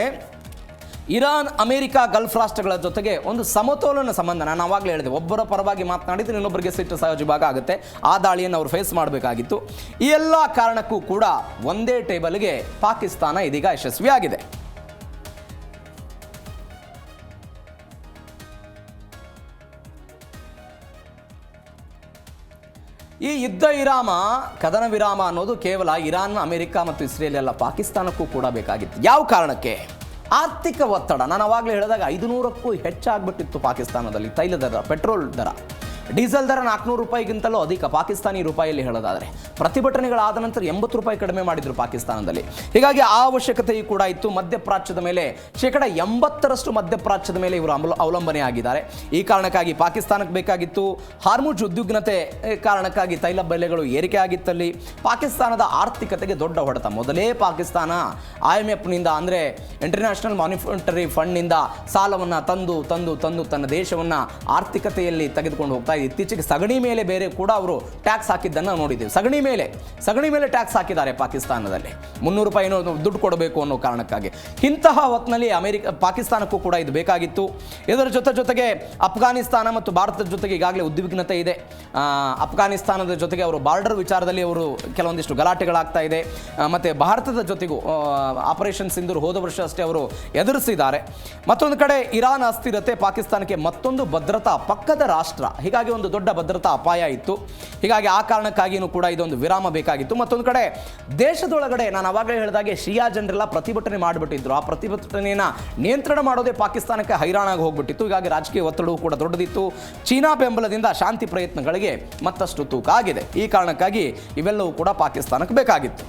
ಇರಾನ್, ಅಮೆರಿಕ, ಗಲ್ಫ್ ರಾಷ್ಟ್ರಗಳ ಜೊತೆಗೆ ಒಂದು ಸಮತೋಲನ ಸಂಬಂಧ. ನಾನು ಆವಾಗಲೇ ಹೇಳಿದೆ, ಒಬ್ಬರ ಪರವಾಗಿ ಮಾತನಾಡಿದರೆ ಇನ್ನೊಬ್ಬರಿಗೆ ಸಿಟ್ಟು ಸಹಜವಾಗಿ ಆಗುತ್ತೆ. ಆ ದಾಳಿಯನ್ನು ಅವರು ಫೇಸ್ ಮಾಡಬೇಕಾಗಿತ್ತು. ಈ ಎಲ್ಲ ಕಾರಣಕ್ಕೂ ಕೂಡ ಒಂದೇ ಟೇಬಲ್ಗೆ ಪಾಕಿಸ್ತಾನ ಇದೀಗ ಯಶಸ್ವಿಯಾಗಿದೆ. ಈ ಯುದ್ಧ ವಿರಾಮ, ಕದನ ವಿರಾಮ ಅನ್ನೋದು ಕೇವಲ ಇರಾನ್, ಅಮೆರಿಕ ಮತ್ತು ಇಸ್ರೇಲ್ ಅಲ್ಲ, ಪಾಕಿಸ್ತಾನಕ್ಕೂ ಕೂಡ ಬೇಕಾಗಿತ್ತು. ಯಾವ ಕಾರಣಕ್ಕೆ? ಆರ್ಥಿಕ ಒತ್ತಡ. ನಾನು ಅವಾಗಲೇ ಹೇಳಿದಾಗ 500ಕ್ಕೂ ಹೆಚ್ಚಾಗ್ಬಿಟ್ಟಿತ್ತು ಪಾಕಿಸ್ತಾನದಲ್ಲಿ ತೈಲ ದರ, ಪೆಟ್ರೋಲ್ ದರ, ಡೀಸೆಲ್ ದರ 400 ರೂಪಾಯಿಗಿಂತಲೂ ಅಧಿಕ ಪಾಕಿಸ್ತಾನಿ ರೂಪಾಯಿಯಲ್ಲಿ ಹೇಳೋದಾದರೆ. ಪ್ರತಿಭಟನೆಗಳಾದ ನಂತರ 80 ರೂಪಾಯಿ ಕಡಿಮೆ ಮಾಡಿದ್ರು ಪಾಕಿಸ್ತಾನದಲ್ಲಿ. ಹೀಗಾಗಿ ಆ ಅವಶ್ಯಕತೆಯೂ ಕೂಡ ಇತ್ತು. ಮಧ್ಯಪ್ರಾಚ್ಯದ ಮೇಲೆ 80% ಮಧ್ಯಪ್ರಾಚ್ಯದ ಮೇಲೆ ಇವರು ಅವಲಂಬನೆ ಆಗಿದ್ದಾರೆ. ಈ ಕಾರಣಕ್ಕಾಗಿ ಪಾಕಿಸ್ತಾನಕ್ಕೆ ಬೇಕಾಗಿತ್ತು. ಹಾರ್ಮುಜ್ ಉದ್ವಿಗ್ನತೆ ಕಾರಣಕ್ಕಾಗಿ ತೈಲ ಬೆಲೆಗಳು ಏರಿಕೆ ಆಗಿತ್ತಲ್ಲಿ. ಪಾಕಿಸ್ತಾನದ ಆರ್ಥಿಕತೆಗೆ ದೊಡ್ಡ ಹೊಡೆತ. ಮೊದಲೇ ಪಾಕಿಸ್ತಾನ IMFನಿಂದ ಅಂದರೆ ಇಂಟರ್ನ್ಯಾಷನಲ್ ಮಾನಿಟರಿ ಫಂಡ್ನಿಂದ ಸಾಲವನ್ನು ತಂದು ತಂದು ತಂದು ತನ್ನ ದೇಶವನ್ನು ಆರ್ಥಿಕತೆಯಲ್ಲಿ ತೆಗೆದುಕೊಂಡು ಹೋಗ್ತಾ. ಇತ್ತೀಚೆಗೆ ಸಗಣಿ ಮೇಲೆ ಬೇರೆ ಕೂಡ ಅವರು ಟ್ಯಾಕ್ಸ್ ಹಾಕಿದ್ದನ್ನು ನೋಡಿದ್ದೇವೆ. ಸಗಣಿ ಮೇಲೆ ಟ್ಯಾಕ್ಸ್ ಹಾಕಿದ್ದಾರೆ ಪಾಕಿಸ್ತಾನದಲ್ಲಿ. 300 ರೂಪಾಯಿ ದುಡ್ಡು ಕೊಡಬೇಕು ಅನ್ನೋ ಕಾರಣಕ್ಕಾಗಿ. ಇಂತಹ ಹೊತ್ತಿನಲ್ಲಿ ಪಾಕಿಸ್ತಾನಕ್ಕೂ ಕೂಡ ಇದು ಬೇಕಾಗಿತ್ತು. ಇದರ ಜೊತೆಗೆ ಅಫ್ಘಾನಿಸ್ತಾನ ಮತ್ತು ಭಾರತದ ಜೊತೆಗೆ ಈಗಾಗಲೇ ಉದ್ವಿಗ್ನತೆ ಇದೆ. ಅಫ್ಘಾನಿಸ್ತಾನದ ಜೊತೆಗೆ ಅವರು ಬಾರ್ಡರ್ ವಿಚಾರದಲ್ಲಿ ಅವರು ಕೆಲವೊಂದಿಷ್ಟು ಗಲಾಟೆಗಳಾಗ್ತಾ ಇದೆ. ಮತ್ತು ಭಾರತದ ಜೊತೆಗೂ ಆಪರೇಷನ್ ಸಿಂಧೂರ್ ಹೋದ ವರ್ಷ ಅಷ್ಟೇ ಅವರು ಎದುರಿಸಿದ್ದಾರೆ. ಮತ್ತೊಂದು ಕಡೆ ಇರಾನ್ ಅಸ್ಥಿರತೆ ಪಾಕಿಸ್ತಾನಕ್ಕೆ ಮತ್ತೊಂದು ಭದ್ರತಾ ಪಕ್ಕದ ರಾಷ್ಟ್ರ. ಹೀಗಾಗಿ ಒಂದು ದೊಡ್ಡ ಭದ್ರತಾ ಅಪಾಯ ಇತ್ತು. ಹೀಗಾಗಿ ಆ ಕಾರಣಕ್ಕಾಗಿಯೂ ಕೂಡ ಇದೊಂದು ವಿರಾಮ ಬೇಕಾಗಿತ್ತು. ಮತ್ತೊಂದು ಕಡೆ ದೇಶದೊಳಗಡೆ ನಾನು ಅವಾಗಲೇ ಹೇಳಿದಾಗೆ ಶಿಯಾ ಜನರೆಲ್ಲ ಪ್ರತಿಭಟನೆ ಮಾಡಿಬಿಟ್ಟಿದ್ರು. ಆ ಪ್ರತಿಭಟನೆಯನ್ನು ನಿಯಂತ್ರಣ ಮಾಡೋದೇ ಪಾಕಿಸ್ತಾನಕ್ಕೆ ಹೈರಾಣಾಗಿ ಹೋಗ್ಬಿಟ್ಟಿತ್ತು. ಹೀಗಾಗಿ ರಾಜಕೀಯ ಒತ್ತಡವೂ ಕೂಡ ದೊಡ್ಡದಿತ್ತು. ಚೀನಾ ಬೆಂಬಲದಿಂದ ಶಾಂತಿ ಪ್ರಯತ್ನಗಳಿಗೆ ಮತ್ತಷ್ಟು ತೂಕ ಆಗಿದೆ. ಈ ಕಾರಣಕ್ಕಾಗಿ ಇವೆಲ್ಲವೂ ಕೂಡ ಪಾಕಿಸ್ತಾನಕ್ಕೆ ಬೇಕಾಗಿತ್ತು.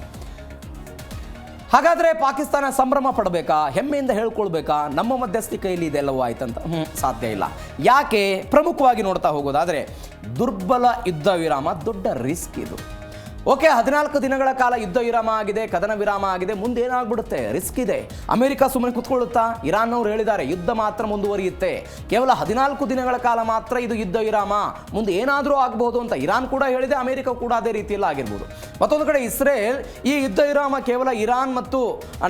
ಹಾಗಾದರೆ ಪಾಕಿಸ್ತಾನ ಸಂಭ್ರಮ ಪಡಬೇಕಾ? ಹೆಮ್ಮೆಯಿಂದ ಹೇಳ್ಕೊಳ್ಬೇಕಾ? ನಮ್ಮ ಮಧ್ಯಸ್ಥಿಕೆಯಲ್ಲಿ ಇದೆಲ್ಲವೂ ಆಯ್ತಂತ ಸಾಧ್ಯ ಇಲ್ಲ. ಯಾಕೆ? ಪ್ರಮುಖವಾಗಿ ನೋಡ್ತಾ ಹೋಗೋದಾದರೆ ದುರ್ಬಲ ಯುದ್ಧ ವಿರಾಮ ದೊಡ್ಡ ರಿಸ್ಕ್ ಇದು. ಓಕೆ, 14 ದಿನಗಳ ಕಾಲ ಯುದ್ಧ ವಿರಾಮ ಆಗಿದೆ, ಕದನ ವಿರಾಮ ಆಗಿದೆ. ಮುಂದೆ ಏನಾಗ್ಬಿಡುತ್ತೆ? ರಿಸ್ಕ್ ಇದೆ. ಅಮೆರಿಕ ಸುಮ್ಮನೆ ಕೂತ್ಕೊಳ್ಳುತ್ತಾ? ಇರಾನ್ನವರು ಹೇಳಿದ್ದಾರೆ ಯುದ್ಧ ಮಾತ್ರ ಮುಂದುವರಿಯುತ್ತೆ, ಕೇವಲ 14 ದಿನಗಳ ಕಾಲ ಮಾತ್ರ ಇದು ಯುದ್ಧ ವಿರಾಮ, ಮುಂದೆ ಏನಾದರೂ ಆಗಬಹುದು ಅಂತ ಇರಾನ್ ಕೂಡ ಹೇಳಿದೆ. ಅಮೆರಿಕ ಕೂಡ ಅದೇ ರೀತಿಯಲ್ಲಿ ಆಗಿರ್ಬೋದು. ಮತ್ತೊಂದು ಕಡೆ ಇಸ್ರೇಲ್ ಈ ಯುದ್ಧ ವಿರಾಮ ಕೇವಲ ಇರಾನ್ ಮತ್ತು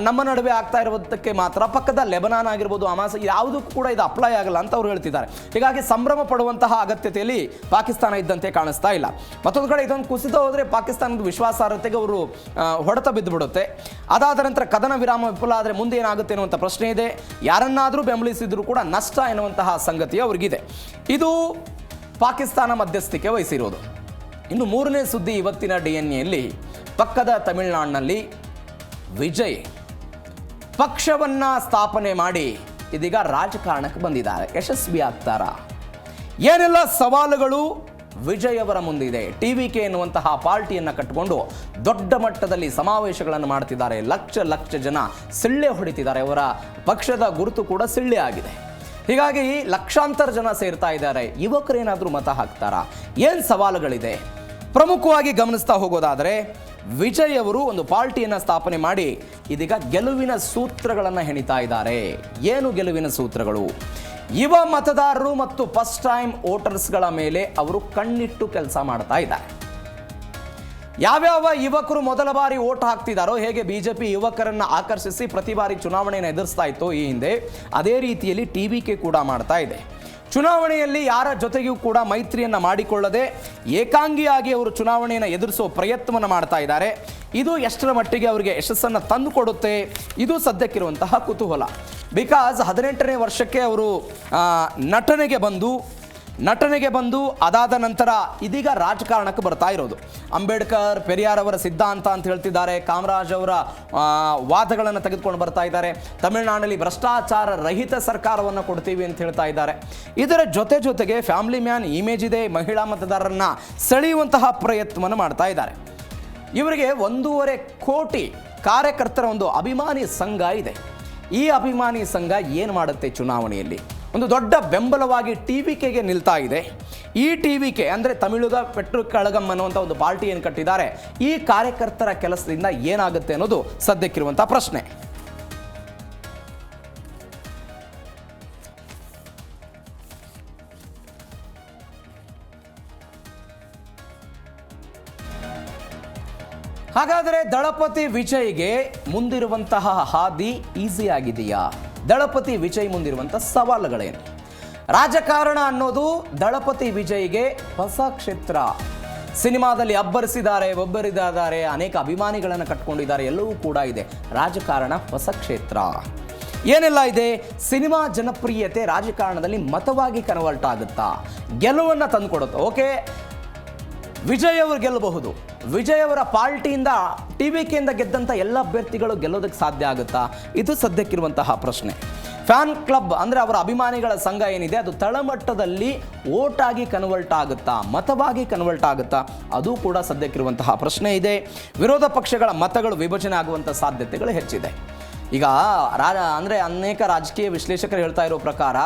ನಮ್ಮ ನಡುವೆ ಆಗ್ತಾ ಇರೋದಕ್ಕೆ ಮಾತ್ರ, ಪಕ್ಕದ ಲೆಬನಾನ್ ಆಗಿರ್ಬೋದು, ಹಮಾಸ್, ಯಾವುದಕ್ಕೂ ಕೂಡ ಇದು ಅಪ್ಲೈ ಆಗಲ್ಲ ಅಂತ ಅವರು ಹೇಳ್ತಿದ್ದಾರೆ. ಹೀಗಾಗಿ ಸಂಭ್ರಮ ಪಡುವಂತಹ ಅಗತ್ಯತೆಯಲ್ಲಿ ಪಾಕಿಸ್ತಾನ ಇದ್ದಂತೆ ಕಾಣಿಸ್ತಾ ಇಲ್ಲ. ಮತ್ತೊಂದು ಕಡೆ ಇದೊಂದು ಕುಸಿತ ಹೋದರೆ ಪಾಕಿಸ್ತಾನದ ವಿಶ್ವಾಸಾರ್ಹತೆಗೆ ಅವರು ಹೊಡೆತ ಬಿದ್ದು ಬಿಡುತ್ತೆ. ಅದಾದ ನಂತರ ಕದನ ವಿರಾಮ ವಿಫಲ ಆದರೆ ಮುಂದೆ ಏನಾಗುತ್ತೆ ಅನ್ನುವಂಥ ಪ್ರಶ್ನೆ ಇದೆ. ಯಾರನ್ನಾದರೂ ಬೆಂಬಲಿಸಿದ್ರು ಕೂಡ ನಷ್ಟ ಎನ್ನುವಂತಹ ಸಂಗತಿ ಅವ್ರಿಗಿದೆ. ಇದು ಪಾಕಿಸ್ತಾನ ಮಧ್ಯಸ್ಥಿಕೆ ವಹಿಸಿರೋದು. ಇನ್ನು ಮೂರನೇ ಸುದ್ದಿ ಇವತ್ತಿನ DNAಯಲ್ಲಿ, ಪಕ್ಕದ ತಮಿಳುನಾಡಿನಲ್ಲಿ ವಿಜಯ್ ಪಕ್ಷವನ್ನು ಸ್ಥಾಪನೆ ಮಾಡಿ ಇದೀಗ ರಾಜಕಾರಣಕ್ಕೆ ಬಂದಿದ್ದಾರೆ. ಯಶಸ್ವಿ ಆಗ್ತಾರಾ? ಏನೆಲ್ಲ ಸವಾಲುಗಳು ವಿಜಯ್ ಅವರ ಮುಂದಿದೆ. TVK ಎನ್ನುವಂತಹ ಪಾರ್ಟಿಯನ್ನು ಕಟ್ಟಿಕೊಂಡು ದೊಡ್ಡ ಮಟ್ಟದಲ್ಲಿ ಸಮಾವೇಶಗಳನ್ನು ಮಾಡ್ತಿದ್ದಾರೆ. ಲಕ್ಷ ಜನ ಸಿಳ್ಳೆ ಹೊಡಿತಿದ್ದಾರೆ. ಅವರ ಪಕ್ಷದ ಗುರುತು ಕೂಡ ಸಿಳ್ಳೆ ಆಗಿದೆ. ಹೀಗಾಗಿ ಲಕ್ಷಾಂತರ ಜನ ಸೇರ್ತಾ ಇದ್ದಾರೆ. ಯುವಕರೇನಾದರೂ ಮತ ಹಾಕ್ತಾರಾ? ಏನು ಸವಾಲುಗಳಿದೆ? ಪ್ರಮುಖವಾಗಿ ಗಮನಿಸ್ತಾ ಹೋಗೋದಾದರೆ ವಿಜಯ್ ಅವರು ಒಂದು ಪಾರ್ಟಿಯನ್ನು ಸ್ಥಾಪನೆ ಮಾಡಿ ಇದೀಗ ಗೆಲುವಿನ ಸೂತ್ರಗಳನ್ನು ಹೆಣಿತಾ ಇದ್ದಾರೆ. ಏನು ಗೆಲುವಿನ ಸೂತ್ರಗಳು? ಯುವ ಮತದಾರರು ಮತ್ತು ಫಸ್ಟ್ ಟೈಮ್ ವೋಟರ್ಸ್ಗಳ ಮೇಲೆ ಅವರು ಕಣ್ಣಿಟ್ಟು ಕೆಲಸ ಮಾಡ್ತಾ ಇದ್ದಾರೆ. ಯಾವ್ಯಾವ ಯುವಕರು ಮೊದಲ ಬಾರಿ ವೋಟ್ ಹಾಕ್ತಿದ್ದಾರೋ, ಹೇಗೆ ಬಿಜೆಪಿ ಯುವಕರನ್ನು ಆಕರ್ಷಿಸಿ ಪ್ರತಿ ಬಾರಿ ಚುನಾವಣೆಯನ್ನು ಎದುರಿಸ್ತಾ ಇತ್ತು ಈ ಹಿಂದೆ, ಅದೇ ರೀತಿಯಲ್ಲಿ TVK ಕೂಡ ಮಾಡ್ತಾ ಇದೆ. ಚುನಾವಣೆಯಲ್ಲಿ ಯಾರ ಜೊತೆಗೂ ಕೂಡ ಮೈತ್ರಿಯನ್ನು ಮಾಡಿಕೊಳ್ಳದೆ ಏಕಾಂಗಿಯಾಗಿ ಅವರು ಚುನಾವಣೆಯನ್ನು ಎದುರಿಸೋ ಪ್ರಯತ್ನವನ್ನು ಮಾಡ್ತಾ ಇದ್ದಾರೆ. ಇದು ಎಷ್ಟರ ಮಟ್ಟಿಗೆ ಅವರಿಗೆ ಯಶಸ್ಸನ್ನು ತಂದುಕೊಡುತ್ತೆ? ಇದು ಸದ್ಯಕ್ಕಿರುವಂತಹ ಕುತೂಹಲ. ಬಿಕಾಸ್ 18ನೇ ವರ್ಷಕ್ಕೆ ಅವರು ನಟನೆಗೆ ಬಂದು ಅದಾದ ನಂತರ ಇದೀಗ ರಾಜಕಾರಣಕ್ಕೆ ಬರ್ತಾ ಇರೋದು. ಅಂಬೇಡ್ಕರ್, ಪೆರಿಯಾರ್ ಅವರ ಸಿದ್ಧಾಂತ ಅಂತ ಹೇಳ್ತಿದ್ದಾರೆ. ಕಾಮರಾಜ್ ಅವರ ವಾದಗಳನ್ನು ತೆಗೆದುಕೊಂಡು ಬರ್ತಾ ಇದ್ದಾರೆ. ತಮಿಳುನಾಡಿನಲ್ಲಿ ಭ್ರಷ್ಟಾಚಾರ ರಹಿತ ಸರ್ಕಾರವನ್ನು ಕೊಡ್ತೀವಿ ಅಂತ ಹೇಳ್ತಾ ಇದ್ದಾರೆ. ಇದರ ಜೊತೆಗೆ ಫ್ಯಾಮಿಲಿ ಮ್ಯಾನ್ ಇಮೇಜ್ ಇದೆ. ಮಹಿಳಾ ಮತದಾರರನ್ನ ಸೆಳೆಯುವಂತಹ ಪ್ರಯತ್ನವನ್ನು ಮಾಡ್ತಾ ಇದ್ದಾರೆ. ಇವರಿಗೆ 1.5 ಕೋಟಿ ಕಾರ್ಯಕರ್ತರ ಒಂದು ಅಭಿಮಾನಿ ಸಂಘ ಇದೆ. ಈ ಅಭಿಮಾನಿ ಸಂಘ ಏನು ಮಾಡುತ್ತೆ? ಚುನಾವಣೆಯಲ್ಲಿ ಒಂದು ದೊಡ್ಡ ಬೆಂಬಲವಾಗಿ TVKಗೆ ನಿಲ್ತಾ ಇದೆ. ಈ TVK ಅಂದರೆ ತಮಿಳುಗ ಪೆಟ್ರು ಕಳಗಂ ಅನ್ನುವಂಥ ಒಂದು ಪಾರ್ಟಿಯನ್ನು ಕಟ್ಟಿದ್ದಾರೆ. ಈ ಕಾರ್ಯಕರ್ತರ ಕೆಲಸದಿಂದ ಏನಾಗುತ್ತೆ ಅನ್ನೋದು ಸದ್ಯಕ್ಕಿರುವಂಥ ಪ್ರಶ್ನೆ. ಹಾಗಾದರೆ ದಳಪತಿ ವಿಜಯ್ಗೆ ಮುಂದಿರುವಂತಹ ಹಾದಿ ಈಸಿ ಆಗಿದೆಯಾ? ದಳಪತಿ ವಿಜಯ್ ಮುಂದಿರುವಂಥ ಸವಾಲುಗಳೇನು? ರಾಜಕಾರಣ ಅನ್ನೋದು ದಳಪತಿ ವಿಜಯ್ಗೆ ಹೊಸ ಕ್ಷೇತ್ರ. ಸಿನಿಮಾದಲ್ಲಿ ಅಬ್ಬರಿಸಿದ್ದಾರೆ, ಒಬ್ಬರಿದ್ದಾರೆ, ಅನೇಕ ಅಭಿಮಾನಿಗಳನ್ನು ಕಟ್ಕೊಂಡಿದ್ದಾರೆ, ಎಲ್ಲವೂ ಕೂಡ ಇದೆ. ರಾಜಕಾರಣ ಹೊಸ ಕ್ಷೇತ್ರ. ಏನೆಲ್ಲ ಇದೆ? ಸಿನಿಮಾ ಜನಪ್ರಿಯತೆ ರಾಜಕಾರಣದಲ್ಲಿ ಮತವಾಗಿ ಕನ್ವರ್ಟ್ ಆಗುತ್ತಾ? ಗೆಲುವನ್ನು ತಂದುಕೊಡುತ್ತಾ? ಓಕೆ, ವಿಜಯ್ ಅವರು ಗೆಲ್ಲಬಹುದು. ವಿಜಯ್ ಅವರ ಪಾರ್ಟಿಯಿಂದ TVKಯಿಂದ ಗೆದ್ದಂಥ ಎಲ್ಲ ಅಭ್ಯರ್ಥಿಗಳು ಗೆಲ್ಲೋದಕ್ಕೆ ಸಾಧ್ಯ ಆಗುತ್ತಾ? ಇದು ಸದ್ಯಕ್ಕಿರುವಂತಹ ಪ್ರಶ್ನೆ. ಫ್ಯಾನ್ ಕ್ಲಬ್ ಅಂದರೆ ಅವರ ಅಭಿಮಾನಿಗಳ ಸಂಘ ಏನಿದೆ ಅದು ತಳಮಟ್ಟದಲ್ಲಿ ವೋಟ್ ಆಗಿ ಕನ್ವರ್ಟ್ ಆಗುತ್ತಾ, ಮತವಾಗಿ ಕನ್ವರ್ಟ್ ಆಗುತ್ತಾ? ಅದು ಕೂಡ ಸದ್ಯಕ್ಕಿರುವಂತಹ ಪ್ರಶ್ನೆ ಇದೆ. ವಿರೋಧ ಪಕ್ಷಗಳ ಮತಗಳು ವಿಭಜನೆ ಆಗುವಂಥ ಸಾಧ್ಯತೆಗಳು ಹೆಚ್ಚಿದೆ. ಈಗ ಅಂದರೆ ಅನೇಕ ರಾಜಕೀಯ ವಿಶ್ಲೇಷಕರು ಹೇಳ್ತಾ ಇರೋ ಪ್ರಕಾರ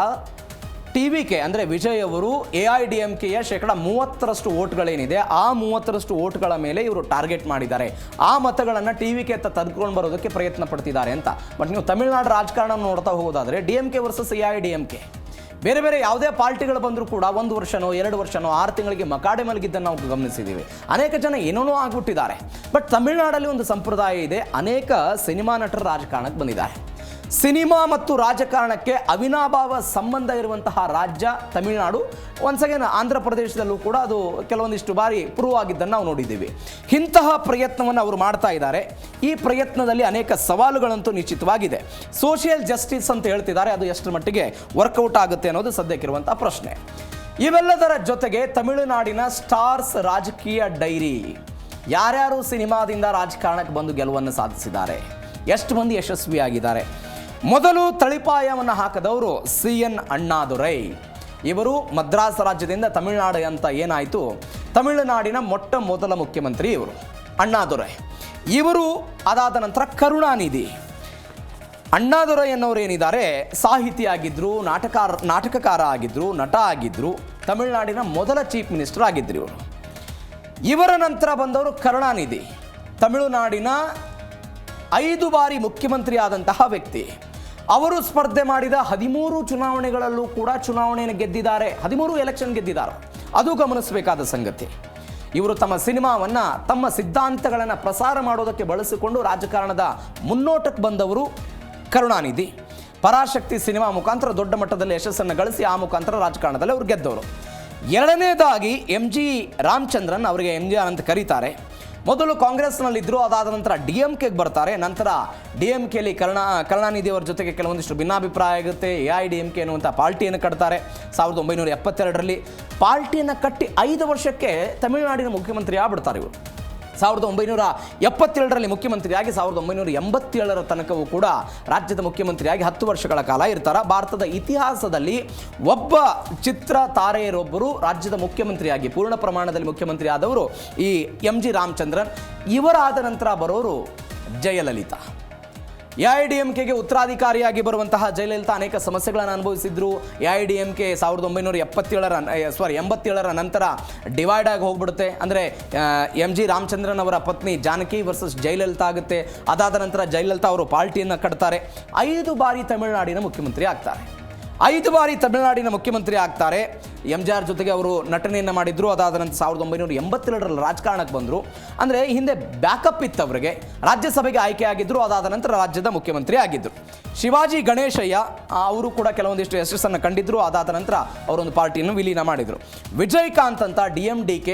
TVK ಅಂದರೆ ವಿಜಯ್ ಅವರು AIDMKಯ 30% ವೋಟ್ಗಳೇನಿದೆ ಆ 30% ವೋಟ್ಗಳ ಮೇಲೆ ಇವರು ಟಾರ್ಗೆಟ್ ಮಾಡಿದ್ದಾರೆ. ಆ ಮತಗಳನ್ನು TVK ತೆಗೆದುಕೊಂಡು ಬರೋದಕ್ಕೆ ಪ್ರಯತ್ನ ಪಡ್ತಿದ್ದಾರೆ ಅಂತ. ಬಟ್ ನೀವು ತಮಿಳುನಾಡು ರಾಜಕಾರಣ ನೋಡ್ತಾ ಹೋಗೋದಾದರೆ DMK ವರ್ಸಸ್ AIDMK ಬೇರೆ ಯಾವುದೇ ಪಾರ್ಟಿಗಳು ಬಂದರೂ ಕೂಡ 1 ವರ್ಷನೋ 2 ವರ್ಷನೋ 6 ತಿಂಗಳಿಗೆ ಮಕಾಡೆ ಮಲಗಿದ್ದನ್ನು ನಾವು ಗಮನಿಸಿದ್ದೀವಿ. ಅನೇಕ ಜನ ಏನೇನೋ ಆಗ್ಬಿಟ್ಟಿದ್ದಾರೆ. ಬಟ್ ತಮಿಳುನಾಡಲ್ಲಿ ಒಂದು ಸಂಪ್ರದಾಯ ಇದೆ. ಅನೇಕ ಸಿನಿಮಾ ನಟರು ರಾಜಕಾರಣಕ್ಕೆ ಬಂದಿದ್ದಾರೆ. ಸಿನಿಮಾ ಮತ್ತು ರಾಜಕಾರಣಕ್ಕೆ ಅವಿನಾಭಾವ ಸಂಬಂಧ ಇರುವಂತಹ ರಾಜ್ಯ ತಮಿಳುನಾಡು. ಒನ್ಸ್ ಅಗೇನ್ ಆಂಧ್ರ ಪ್ರದೇಶದಲ್ಲೂ ಕೂಡ ಅದು ಕೆಲವೊಂದಿಷ್ಟು ಬಾರಿ ಪ್ರೂವ್ ಆಗಿದ್ದನ್ನು ನಾವು ನೋಡಿದ್ದೀವಿ. ಇಂತಹ ಪ್ರಯತ್ನವನ್ನು ಅವರು ಮಾಡ್ತಾ ಇದ್ದಾರೆ. ಈ ಪ್ರಯತ್ನದಲ್ಲಿ ಅನೇಕ ಸವಾಲುಗಳಂತೂ ನಿಶ್ಚಿತವಾಗಿದೆ. ಸೋಷಿಯಲ್ ಜಸ್ಟಿಸ್ ಅಂತ ಹೇಳ್ತಿದ್ದಾರೆ, ಅದು ಎಷ್ಟರ ಮಟ್ಟಿಗೆ ವರ್ಕೌಟ್ ಆಗುತ್ತೆ ಅನ್ನೋದು ಸದ್ಯಕ್ಕಿರುವಂಥ ಪ್ರಶ್ನೆ. ಇವೆಲ್ಲದರ ಜೊತೆಗೆ ತಮಿಳುನಾಡಿನ ಸ್ಟಾರ್ಸ್ ರಾಜಕೀಯ ಡೈರಿ. ಯಾರ್ಯಾರು ಸಿನಿಮಾದಿಂದ ರಾಜಕಾರಣಕ್ಕೆ ಬಂದು ಗೆಲುವನ್ನು ಸಾಧಿಸಿದ್ದಾರೆ, ಎಷ್ಟು ಮಂದಿ ಯಶಸ್ವಿಯಾಗಿದ್ದಾರೆ? ಮೊದಲು ತಳಿಪಾಯವನ್ನು ಹಾಕದವರು CN ಅಣ್ಣಾದುರೈ. ಇವರು ಮದ್ರಾಸ್ ರಾಜ್ಯದಿಂದ ತಮಿಳುನಾಡು ಅಂತ ಏನಾಯಿತು, ತಮಿಳುನಾಡಿನ ಮೊದಲ ಮುಖ್ಯಮಂತ್ರಿ ಇವರು ಅಣ್ಣಾದುರೈ. ಇವರು ಅದಾದ ನಂತರ ಕರುಣಾನಿಧಿ. ಅಣ್ಣಾದುರೈ ಅನ್ನೋರು ಏನಿದ್ದಾರೆ ಸಾಹಿತಿ ಆಗಿದ್ದರು, ನಾಟಕಕಾರ ಆಗಿದ್ದರು, ನಟ ಆಗಿದ್ದರು, ತಮಿಳುನಾಡಿನ ಮೊದಲ ಚೀಫ್ ಮಿನಿಸ್ಟರ್ ಆಗಿದ್ದರು ಇವರು. ಇವರ ನಂತರ ಬಂದವರು ಕರುಣಾನಿಧಿ, ತಮಿಳುನಾಡಿನ 5 ಬಾರಿ ಮುಖ್ಯಮಂತ್ರಿ ಆದಂತಹ ವ್ಯಕ್ತಿ. ಅವರು ಸ್ಪರ್ಧೆ ಮಾಡಿದ 13 ಚುನಾವಣೆಗಳಲ್ಲೂ ಕೂಡ ಚುನಾವಣೆಯನ್ನು ಗೆದ್ದಿದ್ದಾರೆ. 13 ಎಲೆಕ್ಷನ್ ಗೆದ್ದಿದ್ದಾರೆ. ಅದು ಗಮನಿಸಬೇಕಾದ ಸಂಗತಿ. ಇವರು ತಮ್ಮ ಸಿನಿಮಾವನ್ನು, ತಮ್ಮ ಸಿದ್ಧಾಂತಗಳನ್ನು ಪ್ರಸಾರ ಮಾಡೋದಕ್ಕೆ ಬಳಸಿಕೊಂಡು ರಾಜಕಾರಣದ ಮುನ್ನೋಟಕ್ಕೆ ಬಂದವರು ಕರುಣಾನಿಧಿ. ಪರಾಶಕ್ತಿ ಸಿನಿಮಾ ಮುಖಾಂತರ ದೊಡ್ಡ ಮಟ್ಟದಲ್ಲಿ ಯಶಸ್ಸನ್ನು ಗಳಿಸಿ ಆ ಮುಖಾಂತರ ರಾಜಕಾರಣದಲ್ಲಿ ಅವರು ಗೆದ್ದವರು. ಎರಡನೇದಾಗಿ MG ರಾಮಚಂದ್ರನ್, ಅವರಿಗೆ MGR ಅಂತ ಕರೀತಾರೆ. ಮೊದಲು ಕಾಂಗ್ರೆಸ್ನಲ್ಲಿದ್ದರು, ಅದಾದ ನಂತರ DMKಗೆ ಬರ್ತಾರೆ. ನಂತರ DMKಲಿ ಕರುಣಾನಿಧಿ ಅವರ ಜೊತೆಗೆ ಕೆಲವೊಂದಿಷ್ಟು ಭಿನ್ನಾಭಿಪ್ರಾಯ ಆಗುತ್ತೆ. AIDMK ಅನ್ನುವಂಥ ಪಾರ್ಟಿಯನ್ನು ಕಟ್ತಾರೆ 1972ರಲ್ಲಿ. ಪಾರ್ಟಿಯನ್ನು ಕಟ್ಟಿ 5 ವರ್ಷಕ್ಕೆ ತಮಿಳುನಾಡಿನ ಮುಖ್ಯಮಂತ್ರಿ ಆಗ್ಬಿಡ್ತಾರೆ ಇವರು. 1977ರಲ್ಲಿ ಮುಖ್ಯಮಂತ್ರಿಯಾಗಿ 1987ರ ತನಕವೂ ಕೂಡ ರಾಜ್ಯದ ಮುಖ್ಯಮಂತ್ರಿಯಾಗಿ 10 ವರ್ಷಗಳ ಕಾಲ ಇರ್ತಾರೆ. ಭಾರತದ ಇತಿಹಾಸದಲ್ಲಿ ಒಬ್ಬ ಚಿತ್ರ ತಾರೆಯರೊಬ್ಬರು ರಾಜ್ಯದ ಮುಖ್ಯಮಂತ್ರಿಯಾಗಿ ಪೂರ್ಣ ಪ್ರಮಾಣದಲ್ಲಿ ಮುಖ್ಯಮಂತ್ರಿ ಆದವರು ಈ MG ರಾಮಚಂದ್ರನ್. ಇವರಾದ ನಂತರ ಬರೋರು ಜಯಲಲಿತಾ. AIADMKಗೆ ಉತ್ತರಾಧಿಕಾರಿಯಾಗಿ ಬರುವಂತಹ ಜಯಲಲಿತಾ ಅನೇಕ ಸಮಸ್ಯೆಗಳನ್ನು ಅನುಭವಿಸಿದ್ರು. AIADMK 1987ರ ನಂತರ ಡಿವೈಡ್ ಆಗಿ ಹೋಗ್ಬಿಡುತ್ತೆ. ಅಂದರೆ MG ರಾಮಚಂದ್ರನ್ ಅವರ ಪತ್ನಿ ಜಾನಕಿ ವರ್ಸಸ್ ಜಯಲಲಿತಾ ಆಗುತ್ತೆ. ಅದಾದ ನಂತರ ಜಯಲಲಿತಾ ಅವರು ಪಾರ್ಟಿಯನ್ನು ಕಟ್ತಾರೆ. 5 ಬಾರಿ ತಮಿಳುನಾಡಿನ ಮುಖ್ಯಮಂತ್ರಿ ಆಗ್ತಾರೆ. 5 ಬಾರಿ ತಮಿಳುನಾಡಿನ ಮುಖ್ಯಮಂತ್ರಿ ಆಗ್ತಾರೆ. MJR ಜೊತೆಗೆ ಅವರು ನಟನೆಯನ್ನು ಮಾಡಿದ್ರು. ಅದಾದ ನಂತರ 1982ರಲ್ಲಿ ರಾಜಕಾರಣಕ್ಕೆ ಬಂದರು. ಅಂದರೆ ಹಿಂದೆ ಬ್ಯಾಕಪ್ ಇತ್ತು ಅವರಿಗೆ. ರಾಜ್ಯಸಭೆಗೆ ಆಯ್ಕೆ ಆಗಿದ್ದರು. ಅದಾದ ನಂತರ ರಾಜ್ಯದ ಮುಖ್ಯಮಂತ್ರಿ ಆಗಿದ್ದರು. ಶಿವಾಜಿ ಗಣೇಶಯ್ಯ ಅವರು ಕೂಡ ಕೆಲವೊಂದಿಷ್ಟು ಯಶಸ್ಸನ್ನು ಕಂಡಿದ್ದರು. ಅದಾದ ನಂತರ ಅವರೊಂದು ಪಾರ್ಟಿಯನ್ನು ವಿಲೀನ ಮಾಡಿದರು. ವಿಜಯಕಾಂತ್ ಅಂತ DMDK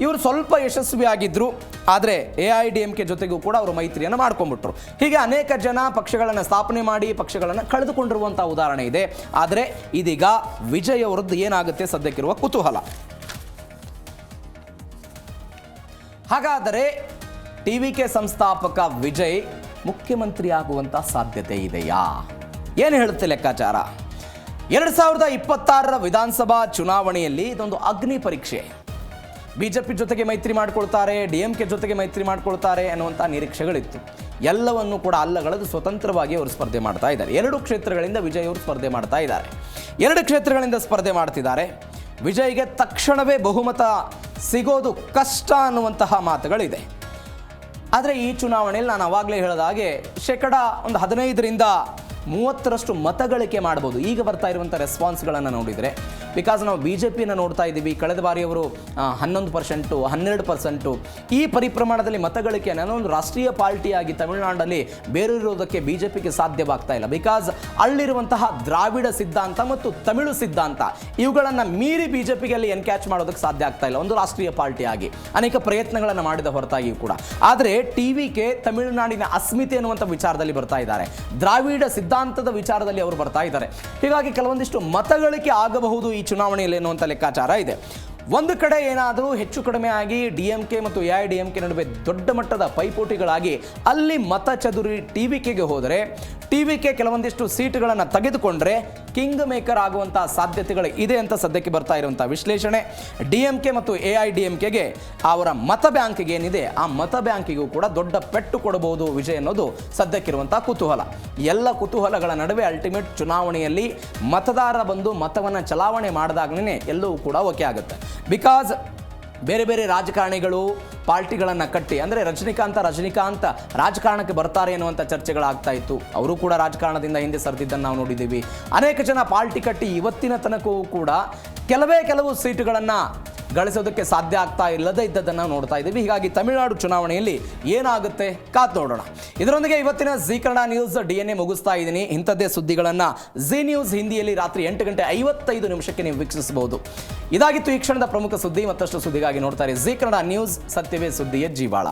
ಇವರು ಸ್ವಲ್ಪ ಯಶಸ್ವಿಯಾಗಿದ್ದರು. ಆದರೆ AIADMK ಜೊತೆಗೂ ಕೂಡ ಅವರು ಮೈತ್ರಿಯನ್ನು ಮಾಡ್ಕೊಂಡ್ಬಿಟ್ರು. ಹೀಗೆ ಅನೇಕ ಜನ ಪಕ್ಷಗಳನ್ನು ಸ್ಥಾಪನೆ ಮಾಡಿ ಪಕ್ಷಗಳನ್ನು ಕಳೆದುಕೊಂಡಿರುವಂಥ ಉದಾಹರಣೆ ಇದೆ. ಆದರೆ ಇದೀಗ ವಿಜಯ್ ಅವರದ್ದು ಏನಾಗುತ್ತೆ ಸದ್ಯಕ್ಕಿರುವ ಕುತೂಹಲ. ಹಾಗಾದರೆ TVK ಸಂಸ್ಥಾಪಕ ವಿಜಯ್ ಮುಖ್ಯಮಂತ್ರಿ ಆಗುವಂಥ ಸಾಧ್ಯತೆ ಇದೆಯಾ? ಏನು ಹೇಳುತ್ತೆ ಲೆಕ್ಕಾಚಾರ? 2026ರ ವಿಧಾನಸಭಾ ಚುನಾವಣೆಯಲ್ಲಿ ಇದೊಂದು ಅಗ್ನಿ ಪರೀಕ್ಷೆ. BJP ಜೊತೆಗೆ ಮೈತ್ರಿ ಮಾಡ್ಕೊಳ್ತಾರೆ, DMK ಜೊತೆಗೆ ಮೈತ್ರಿ ಮಾಡ್ಕೊಳ್ತಾರೆ ಅನ್ನುವಂಥ ನಿರೀಕ್ಷೆಗಳಿತ್ತು. ಎಲ್ಲವನ್ನೂ ಕೂಡ ಅಲ್ಲಗಳೆದು ಸ್ವತಂತ್ರವಾಗಿ ಅವರು ಸ್ಪರ್ಧೆ ಮಾಡ್ತಾ ಇದ್ದಾರೆ. 2 ಕ್ಷೇತ್ರಗಳಿಂದ ವಿಜಯ್ ಅವರು ಸ್ಪರ್ಧೆ ಮಾಡ್ತಾ ಇದ್ದಾರೆ. 2 ಕ್ಷೇತ್ರಗಳಿಂದ ಸ್ಪರ್ಧೆ ಮಾಡ್ತಿದ್ದಾರೆ. ವಿಜಯ್ಗೆ ತಕ್ಷಣವೇ ಬಹುಮತ ಸಿಗೋದು ಕಷ್ಟ ಅನ್ನುವಂತಹ ಮಾತುಗಳಿದೆ. ಆದರೆ ಈ ಚುನಾವಣೆಯಲ್ಲಿ ನಾನು ಆವಾಗಲೇ ಹೇಳಿದ ಹಾಗೆ 15% 30% ಮತಗಳಿಕೆ ಮಾಡ್ಬೋದು. ಈಗ ಬರ್ತಾ ಇರುವಂಥ ರೆಸ್ಪಾನ್ಸ್ಗಳನ್ನು ನೋಡಿದರೆ, ಬಿಕಾಸ್ ನಾವು BJPಯನ್ನು ನೋಡ್ತಾ ಇದ್ದೀವಿ. ಕಳೆದ ಬಾರಿ ಅವರು 11%, 12% ಈ ಪರಿಪ್ರಮಾಣದಲ್ಲಿ ಮತಗಳಿಕೆ ಒಂದು ರಾಷ್ಟ್ರೀಯ ಪಾರ್ಟಿಯಾಗಿ ತಮಿಳುನಾಡಲ್ಲಿ ಬೇರೂರೋದಕ್ಕೆ BJPಗೆ ಸಾಧ್ಯವಾಗ್ತಾ ಇಲ್ಲ. ಬಿಕಾಸ್ ಅಲ್ಲಿರುವಂತಹ ದ್ರಾವಿಡ ಸಿದ್ಧಾಂತ ಮತ್ತು ತಮಿಳು ಸಿದ್ಧಾಂತ ಇವುಗಳನ್ನು ಮೀರಿ BJPಗೆ ಅಲ್ಲಿ ಎನ್ಕ್ಯಾಚ್ ಮಾಡೋದಕ್ಕೆ ಸಾಧ್ಯ ಆಗ್ತಾ ಇಲ್ಲ ಒಂದು ರಾಷ್ಟ್ರೀಯ ಪಾರ್ಟಿಯಾಗಿ. ಅನೇಕ ಪ್ರಯತ್ನಗಳನ್ನು ಮಾಡಿದ ಹೊರತಾಗಿಯೂ ಕೂಡ. ಆದರೆ TVK ತಮಿಳುನಾಡಿನ ಅಸ್ಮಿತೆ ಅನ್ನುವಂಥ ವಿಚಾರದಲ್ಲಿ ಬರ್ತಾ ಇದ್ದಾರೆ. ದ್ರಾವಿಡ ಸಿದ್ಧಾಂತದ ವಿಚಾರದಲ್ಲಿ ಅವರು ಬರ್ತಾ ಇದ್ದಾರೆ. ಹೀಗಾಗಿ ಕೆಲವೊಂದಿಷ್ಟು ಮತಗಳಿಕೆ ಆಗಬಹುದು ಈ ಚುನಾವಣೆಯಲ್ಲಿ ಎನ್ನುವಂಥ ಲೆಕ್ಕಾಚಾರ ಇದೆ. ಒಂದು ಕಡೆ ಏನಾದರೂ ಹೆಚ್ಚು ಕಡಿಮೆ ಆಗಿ DMK ಮತ್ತು AIADMK ನಡುವೆ ದೊಡ್ಡ ಮಟ್ಟದ ಪೈಪೋಟಿಗಳಾಗಿ ಅಲ್ಲಿ ಮತ ಚದುರಿ TVKಗೆ ಹೋದರೆ, TVK ಕೆಲವೊಂದಿಷ್ಟು ಸೀಟುಗಳನ್ನು ತೆಗೆದುಕೊಂಡ್ರೆ ಕಿಂಗ್ ಮೇಕರ್ ಆಗುವಂಥ ಸಾಧ್ಯತೆಗಳು ಇದೆ ಅಂತ ಸದ್ಯಕ್ಕೆ ಬರ್ತಾ ಇರುವಂಥ ವಿಶ್ಲೇಷಣೆ. DMK ಮತ್ತು AIADMKಗೆ ಅವರ ಮತ ಬ್ಯಾಂಕಿಗೆ ಏನಿದೆ ಆ ಮತ ಬ್ಯಾಂಕಿಗೂ ಕೂಡ ದೊಡ್ಡ ಪೆಟ್ಟು ಕೊಡಬಹುದು ವಿಜಯ್ ಅನ್ನೋದು ಸದ್ಯಕ್ಕಿರುವಂಥ ಕುತೂಹಲ. ಎಲ್ಲ ಕುತೂಹಲಗಳ ನಡುವೆ ಅಲ್ಟಿಮೇಟ್ ಚುನಾವಣೆಯಲ್ಲಿ ಮತದಾರ ಬಂದು ಮತವನ್ನು ಚಲಾವಣೆ ಮಾಡಿದಾಗಲೇ ಎಲ್ಲವೂ ಕೂಡ ಓಕೆ ಆಗುತ್ತೆ. ಬಿಕಾಸ್ ಬೇರೆ ಬೇರೆ ರಾಜಕಾರಣಿಗಳು ಪಾರ್ಟಿಗಳನ್ನು ಕಟ್ಟಿ, ಅಂದರೆ ರಜನಿಕಾಂತ್ ರಾಜಕಾರಣಕ್ಕೆ ಬರ್ತಾರೆ ಎನ್ನುವಂಥ ಚರ್ಚೆಗಳಾಗ್ತಾ ಇತ್ತು. ಅವರು ಕೂಡ ರಾಜಕಾರಣದಿಂದ ಹಿಂದೆ ಸರಿದಿದ್ದನ್ನು ನಾವು ನೋಡಿದ್ದೀವಿ. ಅನೇಕ ಜನ ಪಾರ್ಟಿ ಕಟ್ಟಿ ಇವತ್ತಿನ ತನಕವೂ ಕೂಡ ಕೆಲವು ಸೀಟುಗಳನ್ನು ಗಳಿಸೋದಕ್ಕೆ ಸಾಧ್ಯ ಆಗ್ತಾ ಇಲ್ಲದೇ ಇದ್ದದನ್ನು ನೋಡ್ತಾ ಇದ್ದೀವಿ. ಹೀಗಾಗಿ ತಮಿಳುನಾಡು ಚುನಾವಣೆಯಲ್ಲಿ ಏನಾಗುತ್ತೆ ಕಾದು ನೋಡೋಣ. ಇದರೊಂದಿಗೆ ಇವತ್ತಿನ ಜಿ ಕನ್ನಡ ನ್ಯೂಸ್ DNA ಮುಗಿಸ್ತಾ ಇದ್ದೀನಿ. ಇಂಥದ್ದೇ ಸುದ್ದಿಗಳನ್ನು ಜಿ ನ್ಯೂಸ್ ಹಿಂದಿಯಲ್ಲಿ ರಾತ್ರಿ 8:55 ನೀವು ವೀಕ್ಷಿಸಬಹುದು. ಇದಾಗಿತ್ತು ಈ ಕ್ಷಣದ ಪ್ರಮುಖ ಸುದ್ದಿ. ಮತ್ತಷ್ಟು ಸುದ್ದಿಗಾಗಿ ನೋಡ್ತಾರೆ ಜಿ ಕನ್ನಡ ನ್ಯೂಸ್. ಸತ್ಯವೇ ಸುದ್ದಿಯ ಜೀವಾಳ.